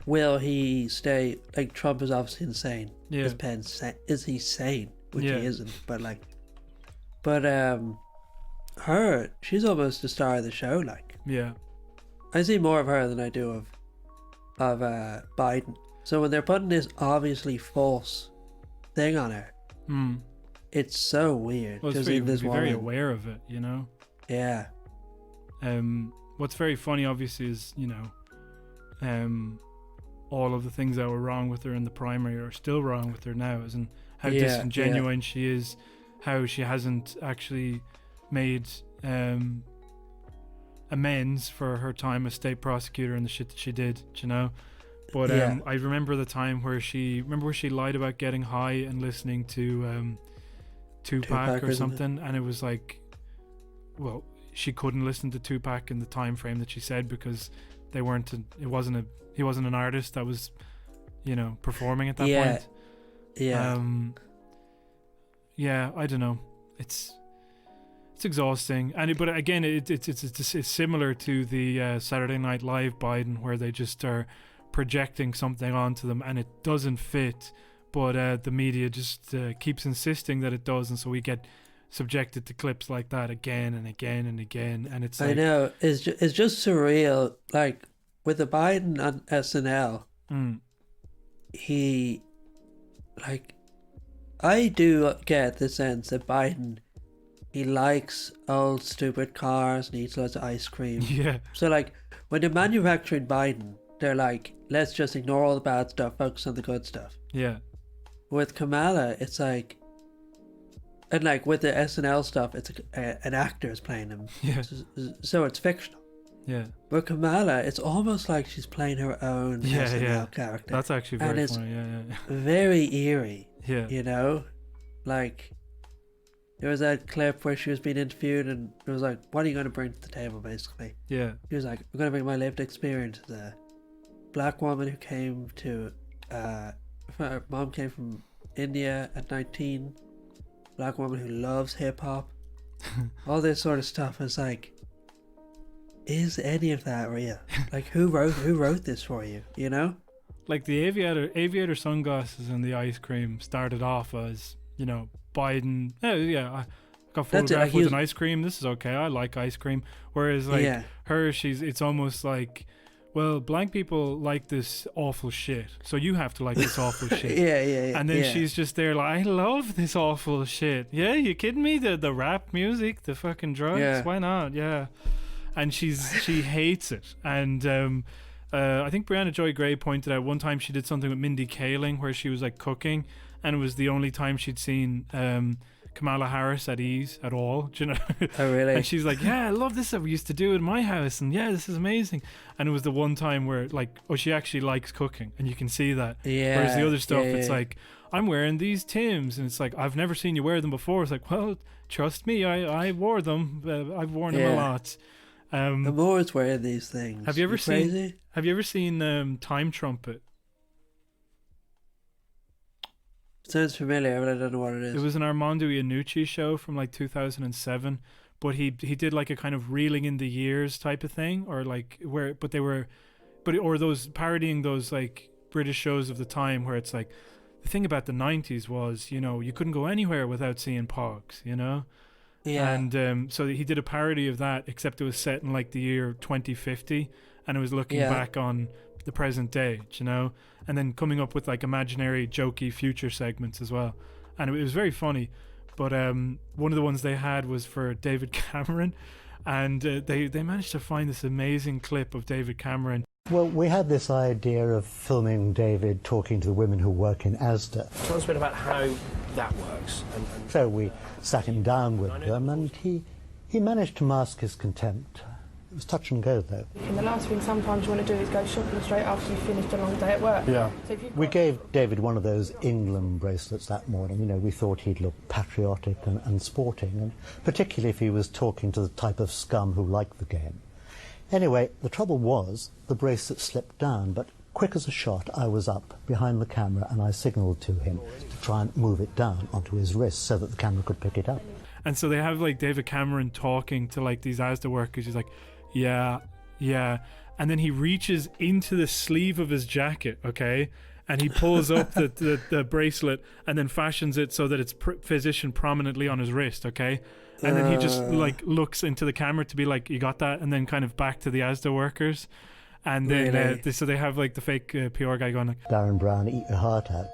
will he stay, like, Trump is obviously insane. Is Pence, is he sane? Which he isn't, but like, her, she's almost the star of the show, like. I see more of her than I do of Biden. So when they're putting this obviously false thing on her, it's so weird. Well, it's very aware of it, you know? Yeah. What's very funny, obviously, is, you know, all of the things that were wrong with her in the primary are still wrong with her now, and how disingenuous she is, how she hasn't actually made amends for her time as state prosecutor and the shit that she did, you know. But I remember the time where she lied about getting high and listening to Tupac or something, and it was like, well, she couldn't listen to Tupac in the time frame that she said, because he wasn't an artist that was, you know, performing at that point. I don't know, it's exhausting, but again, it's similar to the Saturday Night Live Biden, where they just are projecting something onto them and it doesn't fit, but the media just keeps insisting that it does, and so we get subjected to clips like that again and again and again, and it's like, I know, it's just surreal. Like with the Biden on SNL, he, like, I do get the sense that Biden, he likes old stupid cars and eats lots of ice cream. Yeah. So like when they're manufacturing Biden, they're like, let's just ignore all the bad stuff, focus on the good stuff. Yeah. With Kamala, it's like, and like with the SNL stuff, it's an actor is playing him. Yeah. So it's fictional. Yeah. But Kamala, it's almost like she's playing her own SNL character. That's actually very funny. Yeah. Very eerie. Yeah. You know, like, there was that clip where she was being interviewed, and it was like, what are you going to bring to the table, basically? Yeah. She was like, I'm going to bring my lived experience as a black woman who came to, her mom came from India at 19, black woman who loves hip-hop, all this sort of stuff. It's like, is any of that real? Like, who wrote this for you, you know? Like the aviator sunglasses and the ice cream started off as, you know, Biden, I got photographed with an ice cream, this is okay, I like ice cream. Whereas like her, it's almost like, well, black people like this awful shit, so you have to like this awful shit. Yeah. And then she's just there like, I love this awful shit. Yeah, you kidding me? The rap music, the fucking drugs, why not? Yeah. And she hates it. And I think Brianna Joy Gray pointed out one time she did something with Mindy Kaling where she was like cooking, and it was the only time she'd seen Kamala Harris at ease at all, do you know? Oh, really? And she's like, yeah, I love this, we used to do it in my house, and yeah, this is amazing. And it was the one time where like, oh, she actually likes cooking, and you can see that. Yeah. Whereas the other stuff, it's like, I'm wearing these Tims, and it's like, I've never seen you wear them before. It's like, well, trust me, I wore them. I've worn them a lot. The Moors wearing these things. Have you ever seen? Crazy? Have you ever seen Time Trumpet? Sounds familiar, but I don't know what it is. It was an Armando Iannucci show from like 2007, but he did like a kind of reeling in the years type of thing, or like where, but they were, or those parodying those like British shows of the time where it's like, the thing about the 90s was, you know, you couldn't go anywhere without seeing Pogs, you know? Yeah. And so he did a parody of that, except it was set in like the year 2050, and it was looking back on the present day, you know? And then coming up with like imaginary, jokey future segments as well. And it was very funny. But one of the ones they had was for David Cameron, and they managed to find this amazing clip of David Cameron. Well, we had this idea of filming David talking to the women who work in Asda. Tell us a bit about how that works. So we sat him down with them, and he managed to mask his contempt. It was touch and go, though. And the last thing sometimes you want to do is go shopping straight after you've finished a long day at work. Yeah. So We gave David one of those England bracelets that morning. You know, we thought he'd look patriotic and sporting, and particularly if he was talking to the type of scum who liked the game. Anyway, the trouble was the bracelet slipped down, but quick as a shot, I was up behind the camera and I signalled to him to try and move it down onto his wrist so that the camera could pick it up. And so they have like David Cameron talking to like these Asda workers. He's like, yeah. And then he reaches into the sleeve of his jacket, okay? And he pulls up the bracelet and then fashions it so that it's positioned prominently on his wrist, okay? And then he just like looks into the camera to be like, you got that? And then kind of back to the Asda workers. And then Really? so they have like the fake PR guy going like, Darren Brown, eat your heart out.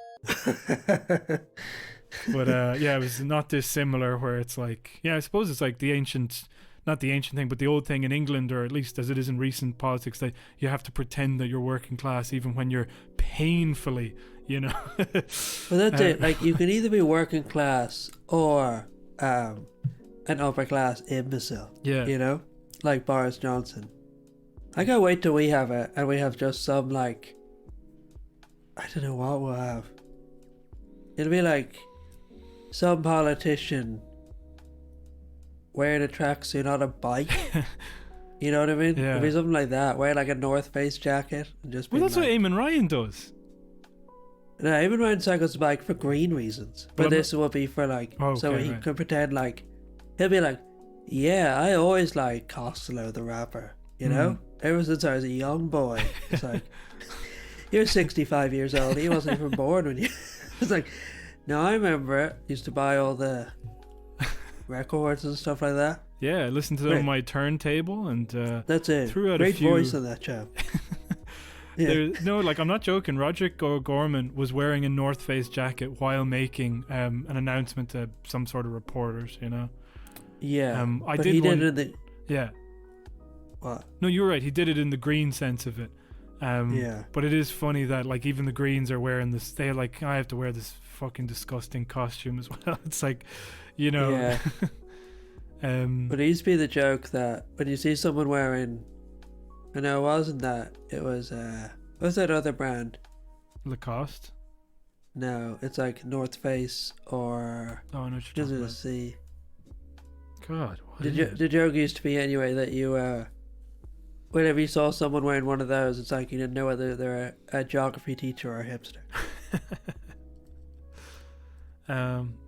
but yeah, it was not dissimilar where it's like, yeah, I suppose it's like the ancient, not the ancient thing, but the old thing in England, or at least as it is in recent politics, that you have to pretend that you're working class even when you're painfully, you know. Well, that's it. Like, you can either be working class or an upper class imbecile. Yeah. You know? Like Boris Johnson. I can't wait till we have it and we have just some, like, I don't know what we'll have. It'll be like some politician wearing a tracksuit on a bike. You know what I mean? Yeah. It'll be something like that. Wearing like a North Face jacket and just Well, being that's what like, Eamon Ryan does. no, Eamon Ryan cycles the bike for green reasons. But Well, this will be for like, Oh, so okay, he right. can pretend like, he'll be like, yeah, I always like Costello the rapper, you know? Ever since I was a young boy. It's like, you're 65 years old, he wasn't even born when you... It's like, no, I remember it. Used to buy all the records and stuff like that. Yeah, I listened to them Right. on my turntable and That's it. threw out Great a few. voice on that chap. Yeah. No, like I'm not joking. Roderick O'Gorman was wearing a North Face jacket while making an announcement to some sort of reporters. You know. Yeah. I but did he one- did it in the... Yeah. What? No, you're right. He did it in the green sense of it. Yeah. But it is funny that like even the Greens are wearing this. They're like, I have to wear this fucking disgusting costume as well. It's like, you know. Yeah. um. But it used to be the joke that when you see someone wearing... I know it wasn't that. It was... what's that other brand? Lacoste. No, it's like North Face or... Oh, I know what you're talking Doesn't about. see. God. What The, is it? the joke used to be anyway that you... whenever you saw someone wearing one of those, it's like you didn't know whether they're a geography teacher or a hipster.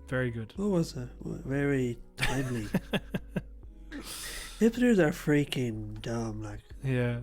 Very good. What was it? Very timely. Hipsters are freaking dumb, like... Yeah.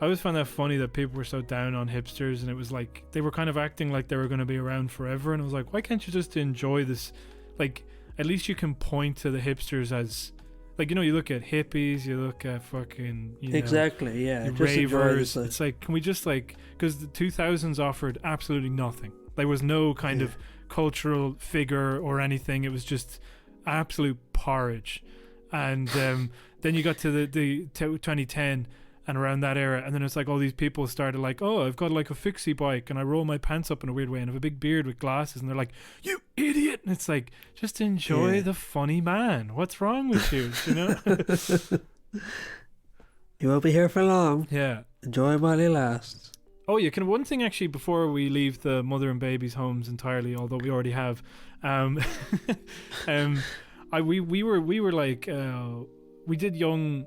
I always found that funny that people were so down on hipsters, and it was like they were kind of acting like they were going to be around forever, and I was like, why can't you just enjoy this? Like, at least you can point to the hipsters as, like, you know, you look at hippies, you look at fucking, you know, Exactly, yeah. the Just enjoy ravers. this, It's like, can we just like, because the 2000s offered absolutely nothing. There was no kind Yeah. of cultural figure or anything. It was just absolute porridge. And then you got to the 2010 and around that era, and then it's like all these people started like, oh, I've got like a fixie bike and I roll my pants up in a weird way and I have a big beard with glasses, and they're like, you idiot. And it's like, just enjoy Yeah. the funny man. What's wrong with you? You know? You won't be here for long. Yeah. Enjoy while it lasts. Oh yeah, can one thing actually before we leave the mother and babies homes entirely, although we already have, we were like we did young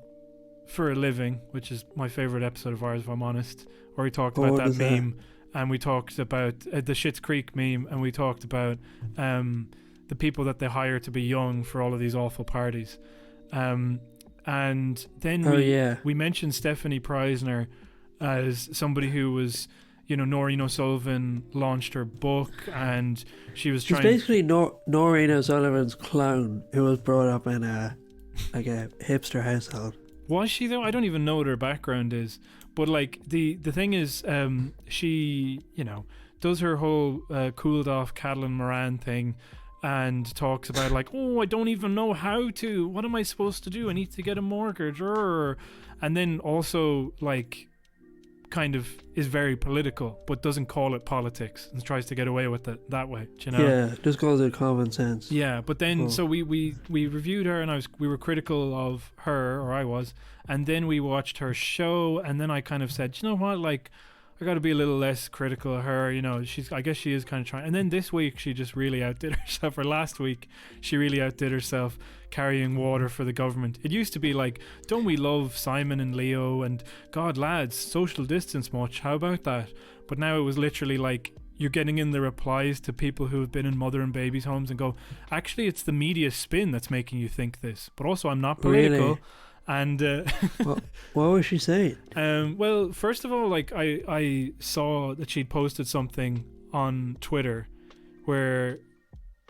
for a Living, which is my favorite episode of ours, if I'm honest, where we talked about what that is that? meme, and we talked about the Schitt's Creek meme, and we talked about the people that they hire to be young for all of these awful parties. And then we mentioned Stefanie Preissner as somebody who was, Noreen O'Sullivan launched her book, and she was She's trying. basically Noreen O'Sullivan's clone who was brought up in a hipster household. Was she though? I don't even know what her background is. But like the thing is, she does her whole cooled off Catelyn Moran thing, and talks about like, oh, I don't even know how to. What am I supposed to do? I need to get a mortgage, and then also like kind of is very political, but doesn't call it politics and tries to get away with it that way. Do you know? Yeah, just calls it common sense. Yeah, but then Cool. so we reviewed her, and we were critical of her, or I was, and then we watched her show, and then I kind of said, you know what, like I got to be a little less critical of her. I guess she is kind of trying. And then this week she just really outdid herself. Or last week she really outdid herself carrying water for the government. It used to be like, don't we love Simon and Leo, and God lads, social distance much, how about that? But now it was literally like you're getting in the replies to people who have been in mother and babies homes and go, actually it's the media spin that's making you think this, but also I'm not political. Really? And What was she saying? well, first of all, like I saw that she'd posted something on Twitter where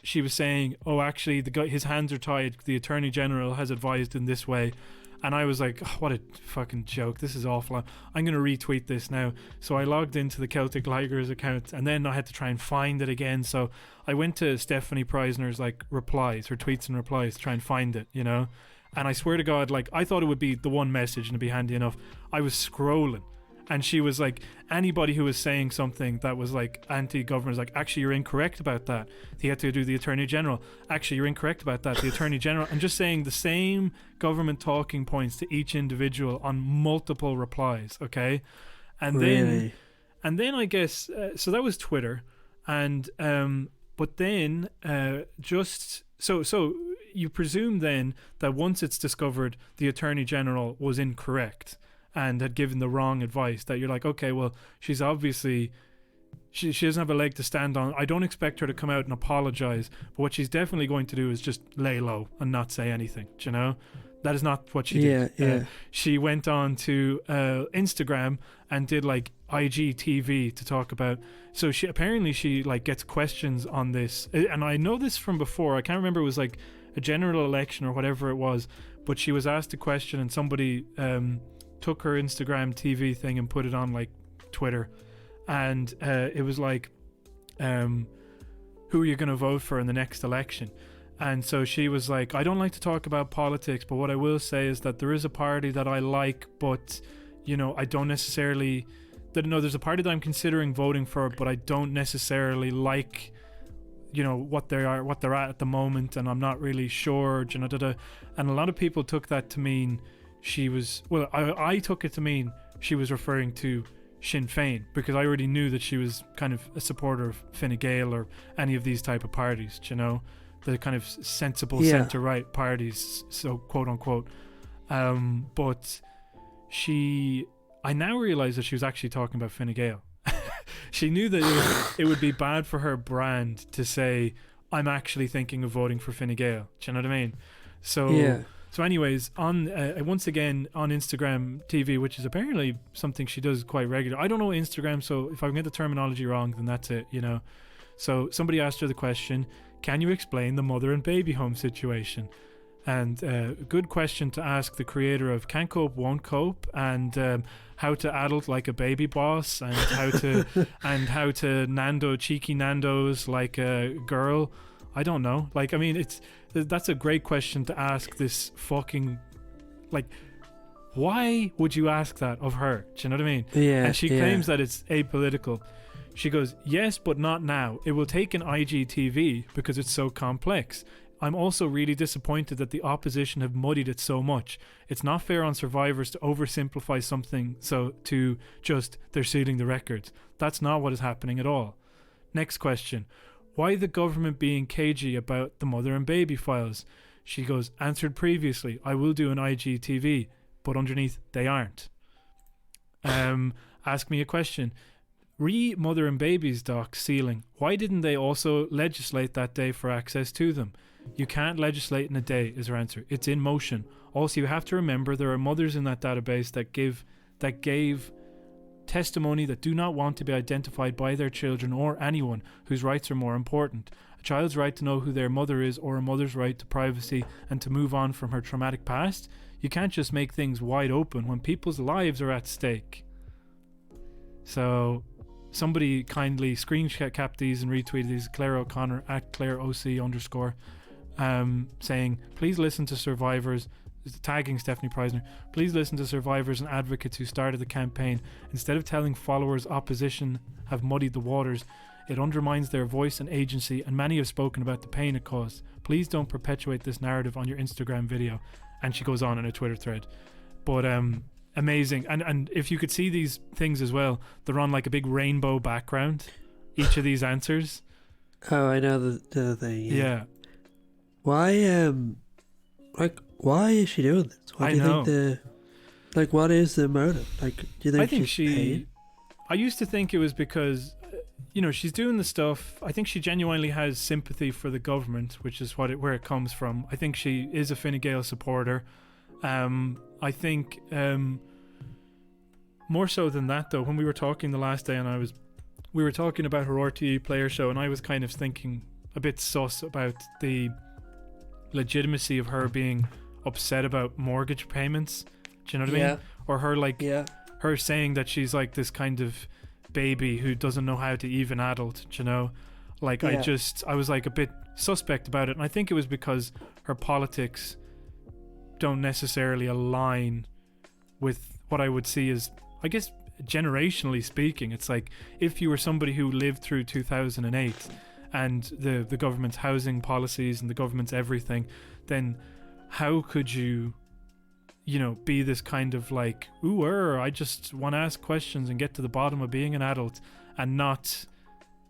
she was saying, oh, actually the guy, his hands are tied, the Attorney General has advised in this way. And I was like, oh, what a fucking joke, this is awful, I'm going to retweet this now. So I logged into the Celtic Ligers account, and then I had to try and find it again. So I went to Stefanie Preissner's like replies, her tweets and replies, to try and find it, And I swear to God, like, I thought it would be the one message and it'd be handy enough. I was scrolling, and she was like, anybody who was saying something that was like anti-government is like, actually you're incorrect about that, he had to do the Attorney General, actually you're incorrect about that, the Attorney General, and just saying the same government talking points to each individual on multiple replies. Okay, and Really? then I guess so that was Twitter, and but then just so you presume then that once it's discovered the Attorney General was incorrect and had given the wrong advice, that you're like, okay, well, she's obviously, she doesn't have a leg to stand on. I don't expect her to come out and apologize, but what she's definitely going to do is just lay low and not say anything, do you know? That is not what she did. Yeah. She went on to Instagram and did like IGTV to talk about. So she apparently like gets questions on this, and I know this from before. I can't remember, it was like a general election or whatever it was, but she was asked a question, and somebody took her Instagram TV thing and put it on like Twitter, and it was like, who are you going to vote for in the next election? And so she was like, I don't like to talk about politics, but what I will say is that there is a party that I like, but I don't necessarily, there's a party that I'm considering voting for, but I don't necessarily like what they're at the moment, and I'm not really sure, and a lot of people took that to mean she was, well, I took it to mean she was referring to Sinn Féin, because I already knew that she was kind of a supporter of Fine Gael or any of these type of parties, the kind of sensible centre-right parties, so quote unquote. But I now realise that she was actually talking about Fine Gael. She knew that it would be bad for her brand to say, I'm actually thinking of voting for Fine Gael. Do you know what I mean? So anyways, on once again on Instagram TV, which is apparently something she does quite regularly. I don't know Instagram, so if I get the terminology wrong, then that's it, So somebody asked her the question, can you explain the mother and baby home situation? And a good question to ask the creator of Can't Cope, Won't Cope, and how to adult like a baby boss, and how to Nando cheeky Nandos like a girl. I don't know. Like, I mean, that's a great question to ask this fucking, like, why would you ask that of her? Do you know what I mean? Yeah. And she claims that it's apolitical. She goes, yes, but not now. It will take an IGTV because it's so complex. I'm also really disappointed that the opposition have muddied it so much. It's not fair on survivors to oversimplify something so to just they're sealing the records. That's not what is happening at all. Next question. Why the government being cagey about the mother and baby files? She goes, answered previously, I will do an IGTV, but underneath they aren't. Ask me a question. Mother and babies doc ceiling. Why didn't they also legislate that day for access to them? You can't legislate in a day, is her answer. It's in motion. Also, you have to remember there are mothers in that database that gave testimony that do not want to be identified by their children or anyone whose rights are more important. A child's right to know who their mother is, or a mother's right to privacy and to move on from her traumatic past. You can't just make things wide open when people's lives are at stake. So somebody kindly screen capped these and retweeted these. Claire O'Connor at @ClaireOC_, saying, please listen to survivors, tagging Stefanie Preissner, please listen to survivors and advocates who started the campaign. Instead of telling followers opposition have muddied the waters, it undermines their voice and agency, and many have spoken about the pain it caused. Please don't perpetuate this narrative on your Instagram video. And she goes on in a Twitter thread. But amazing. And if you could see these things as well, they're on like a big rainbow background, each of these answers. Oh, I know the thing. Yeah. Why why is she doing this? What do you think what is the motive? Like, do you think I think she's paid? I used to think it was because, she's doing the stuff. I think she genuinely has sympathy for the government, which is where it comes from. I think she is a Fine Gael supporter. I think more so than that, though, when we were talking the last day and we were talking about her RTE player show, and I was kind of thinking a bit sus about the legitimacy of her being upset about mortgage payments. Do you know what I mean? Or her her saying that she's like this kind of baby who doesn't know how to even adult, I was like a bit suspect about it, and I think it was because her politics don't necessarily align with what I would see as, I guess, generationally speaking. It's like if you were somebody who lived through 2008 and the government's housing policies and the government's everything, then how could you be this kind of like, I just want to ask questions and get to the bottom of being an adult, and not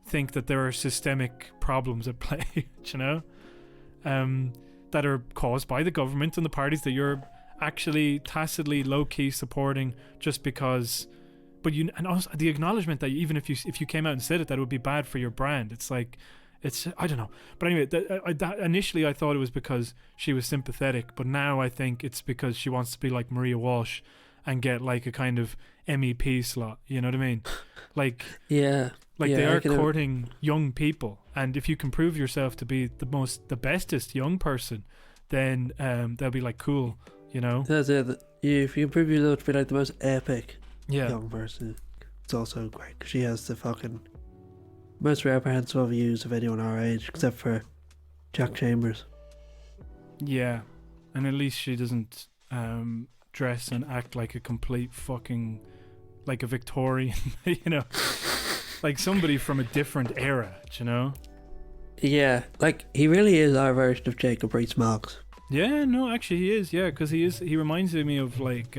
think that there are systemic problems at play, that are caused by the government and the parties that you're actually tacitly low-key supporting just because. But and also the acknowledgement that even if you came out and said it, that it would be bad for your brand. It's like, I don't know. But anyway, initially I thought it was because she was sympathetic, but now I think it's because she wants to be like Maria Walsh and get like a kind of MEP slot. You know what I mean? Like, they are courting young people, and if you can prove yourself to be the bestest young person, then they'll be like, cool, That's it. If you can prove yourself to be like the most epic young person, it's also great, because she has the fucking most reprehensible views of anyone our age, except for Jack Chambers. Yeah, and at least she doesn't dress and act like a complete fucking, like a Victorian, like somebody from a different era, Yeah, like he really is our version of Jacob Rees-Mogg. Yeah, no, actually he is, because he reminds me of like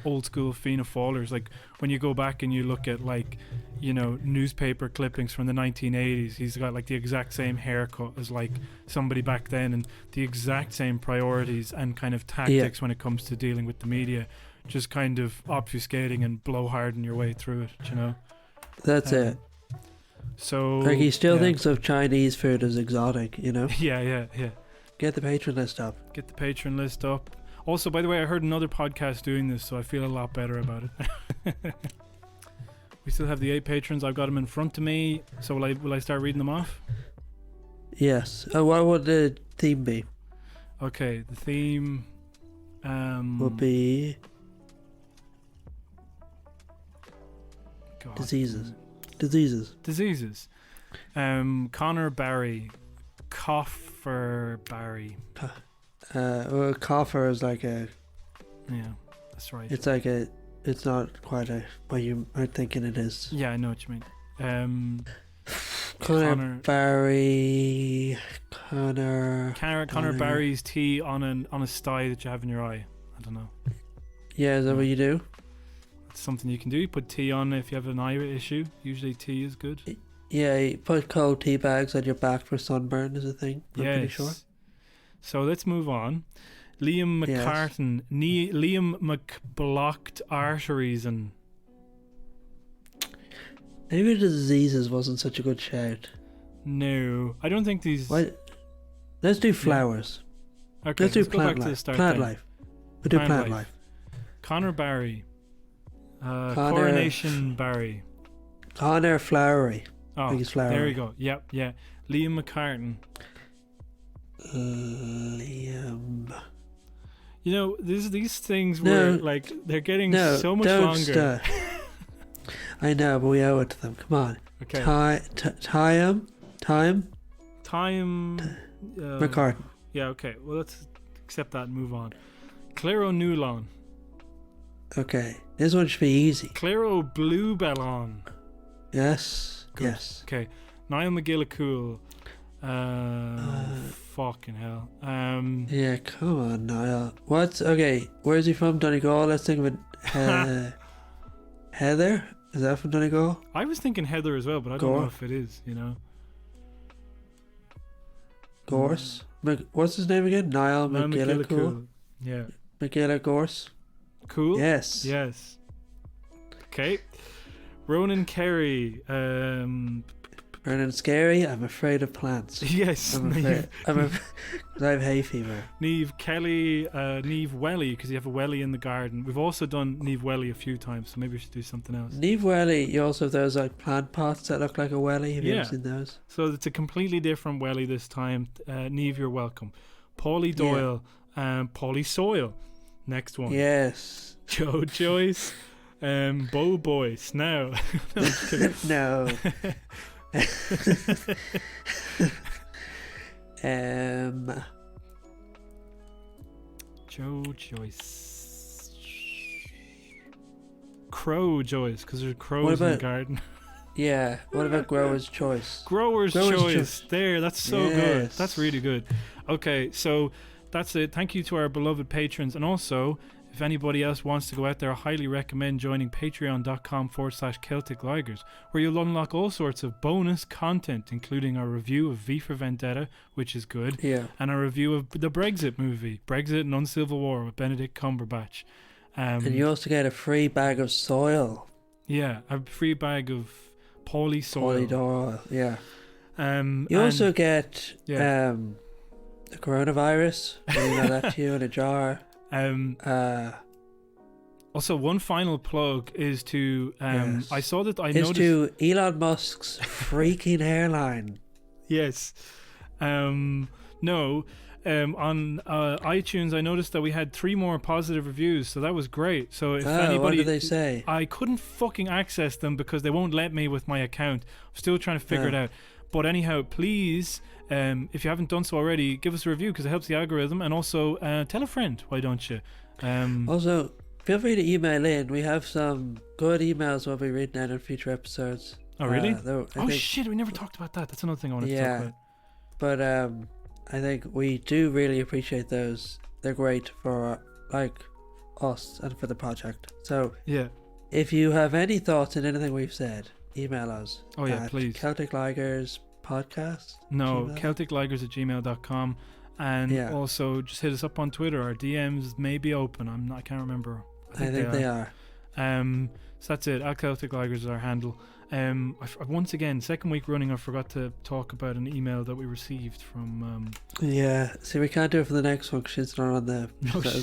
old school Fianna Fáilers. Like when you go back and you look at like, newspaper clippings from the 1980s, he's got like the exact same haircut as like somebody back then, and the exact same priorities and kind of tactics when it comes to dealing with the media, just kind of obfuscating and blowharding your way through it, That's it. So like he still thinks of Chinese food as exotic, Yeah. Get the patron list up. Get the patron list up. Also, by the way, I heard another podcast doing this, so I feel a lot better about it. We still have the 8 patrons. I've got them in front of me. So will I start reading them off? Yes. What would the theme be? Okay, the theme would be God. Diseases. Connor Barry. Coffer Barry. Well, coffer is like a. Yeah, that's right. It's like a. It's not quite what you are thinking it is. Yeah, I know what you mean. Connor Barry. Connor Barry's tea on a sty that you have in your eye. I don't know. Yeah, is that what you do? It's something you can do. You put tea on if you have an eye issue. Usually tea is good. Yeah, you put cold tea bags on your back for sunburn is a thing. I'm pretty sure. So let's move on. Liam Yes. McCartan. Liam McBlocked arteries and. Maybe the diseases wasn't such a good shout. No, I don't think these. Why? Let's do flowers. Okay, Let's do go back plant to the life. start. Plant then. life. We'll do Plant plant life. life. Connor Barry. Connor- Coronation Barry. Connor Flowery. Oh, think it's flowery. there we go. Yep, yeah. Liam McCartan. Liam. You know, these things No. were like they're getting No, so much don't longer. start. I know, but we owe it to them. Come on. Okay. Time. Time. McCartan. Yeah. Okay. Well, let's accept that and move on. Claro Newlon. Okay. This one should be easy. Claro Blue Bellon. Yes. Good. Yes. Okay. Niall McGillicool. Fucking hell. Yeah, come on, Niall. Okay, where's he from? Donegal? Let's think of it. Heather? Is that from Donegal? I was thinking Heather as well, but I don't Gore. know if it is, you know. Gorse? What's his name again? Niall Niall McGillicool? Yeah. McGilligorse? Cool? Yes. Yes. Okay. Ronan Kerry. Brennan Scary, I'm afraid of plants. Yes. I'm afraid. Because I have hay fever. Neve Kelly, Neve Welly, because you have a welly in the garden. We've also done Neve Welly a few times, so maybe we should do something else. Neve Welly, you also have those like plant pots that look like a welly. Have you Yeah. ever seen those? So it's a completely different welly this time. Neve, you're welcome. Paulie Doyle, Paulie Soil. Next one. Yes. Joe Joyce, Bo Boyce. Now. No. Joe Joyce. Crow Joyce, because there's crows in the about- garden. Yeah. What about Grower's Choice? Grower's Grower's Choice. Choice. There, that's so good. Yes. That's really good. Okay, so that's it. Thank you to our beloved patrons. And also, if anybody else wants to go out there, I highly recommend joining patreon.com/Celtic Ligers, where you'll unlock all sorts of bonus content, including our review of V for Vendetta, which is good, Yeah. and a review of the Brexit movie, Brexit and Uncivil War with Benedict Cumberbatch. And you also get a free bag of soil. Yeah, a free bag of Paulie soil. Polydor, yeah. You and- also get yeah. the coronavirus. We email that to you in a jar. Also, one final plug is to Yes. I saw that I It's noticed. to Elon Musk's freaking hairline. Yes. No. On iTunes, I noticed that we had 3 more positive reviews, so that was great. So if anybody, what did they say? I couldn't fucking access them because they won't let me with my account. I'm still trying to figure it out. But anyhow, please, if you haven't done so already, give us a review because it helps the algorithm, and also tell a friend. Why don't you? Also, feel free to email in. We have some good emails we'll be reading out in future episodes. Oh really? Though I Oh think- shit! We never talked about that. That's another thing I wanted to Yeah. talk about. But I think we do really appreciate those. They're great for like us and for the project. So Yeah. if you have any thoughts on anything we've said, email us. Oh yeah, at please. Celtic Ligers podcast. No, Gmail? CelticLigers@gmail.com, and Yeah. also just hit us up on Twitter. Our DMs may be open. I can't remember. I think they are. So that's it. At Celtic Ligers is our handle. Once again, second week running, I forgot to talk about an email that we received from. Yeah. See, we can't do it for the next one because it's not on the. No, that was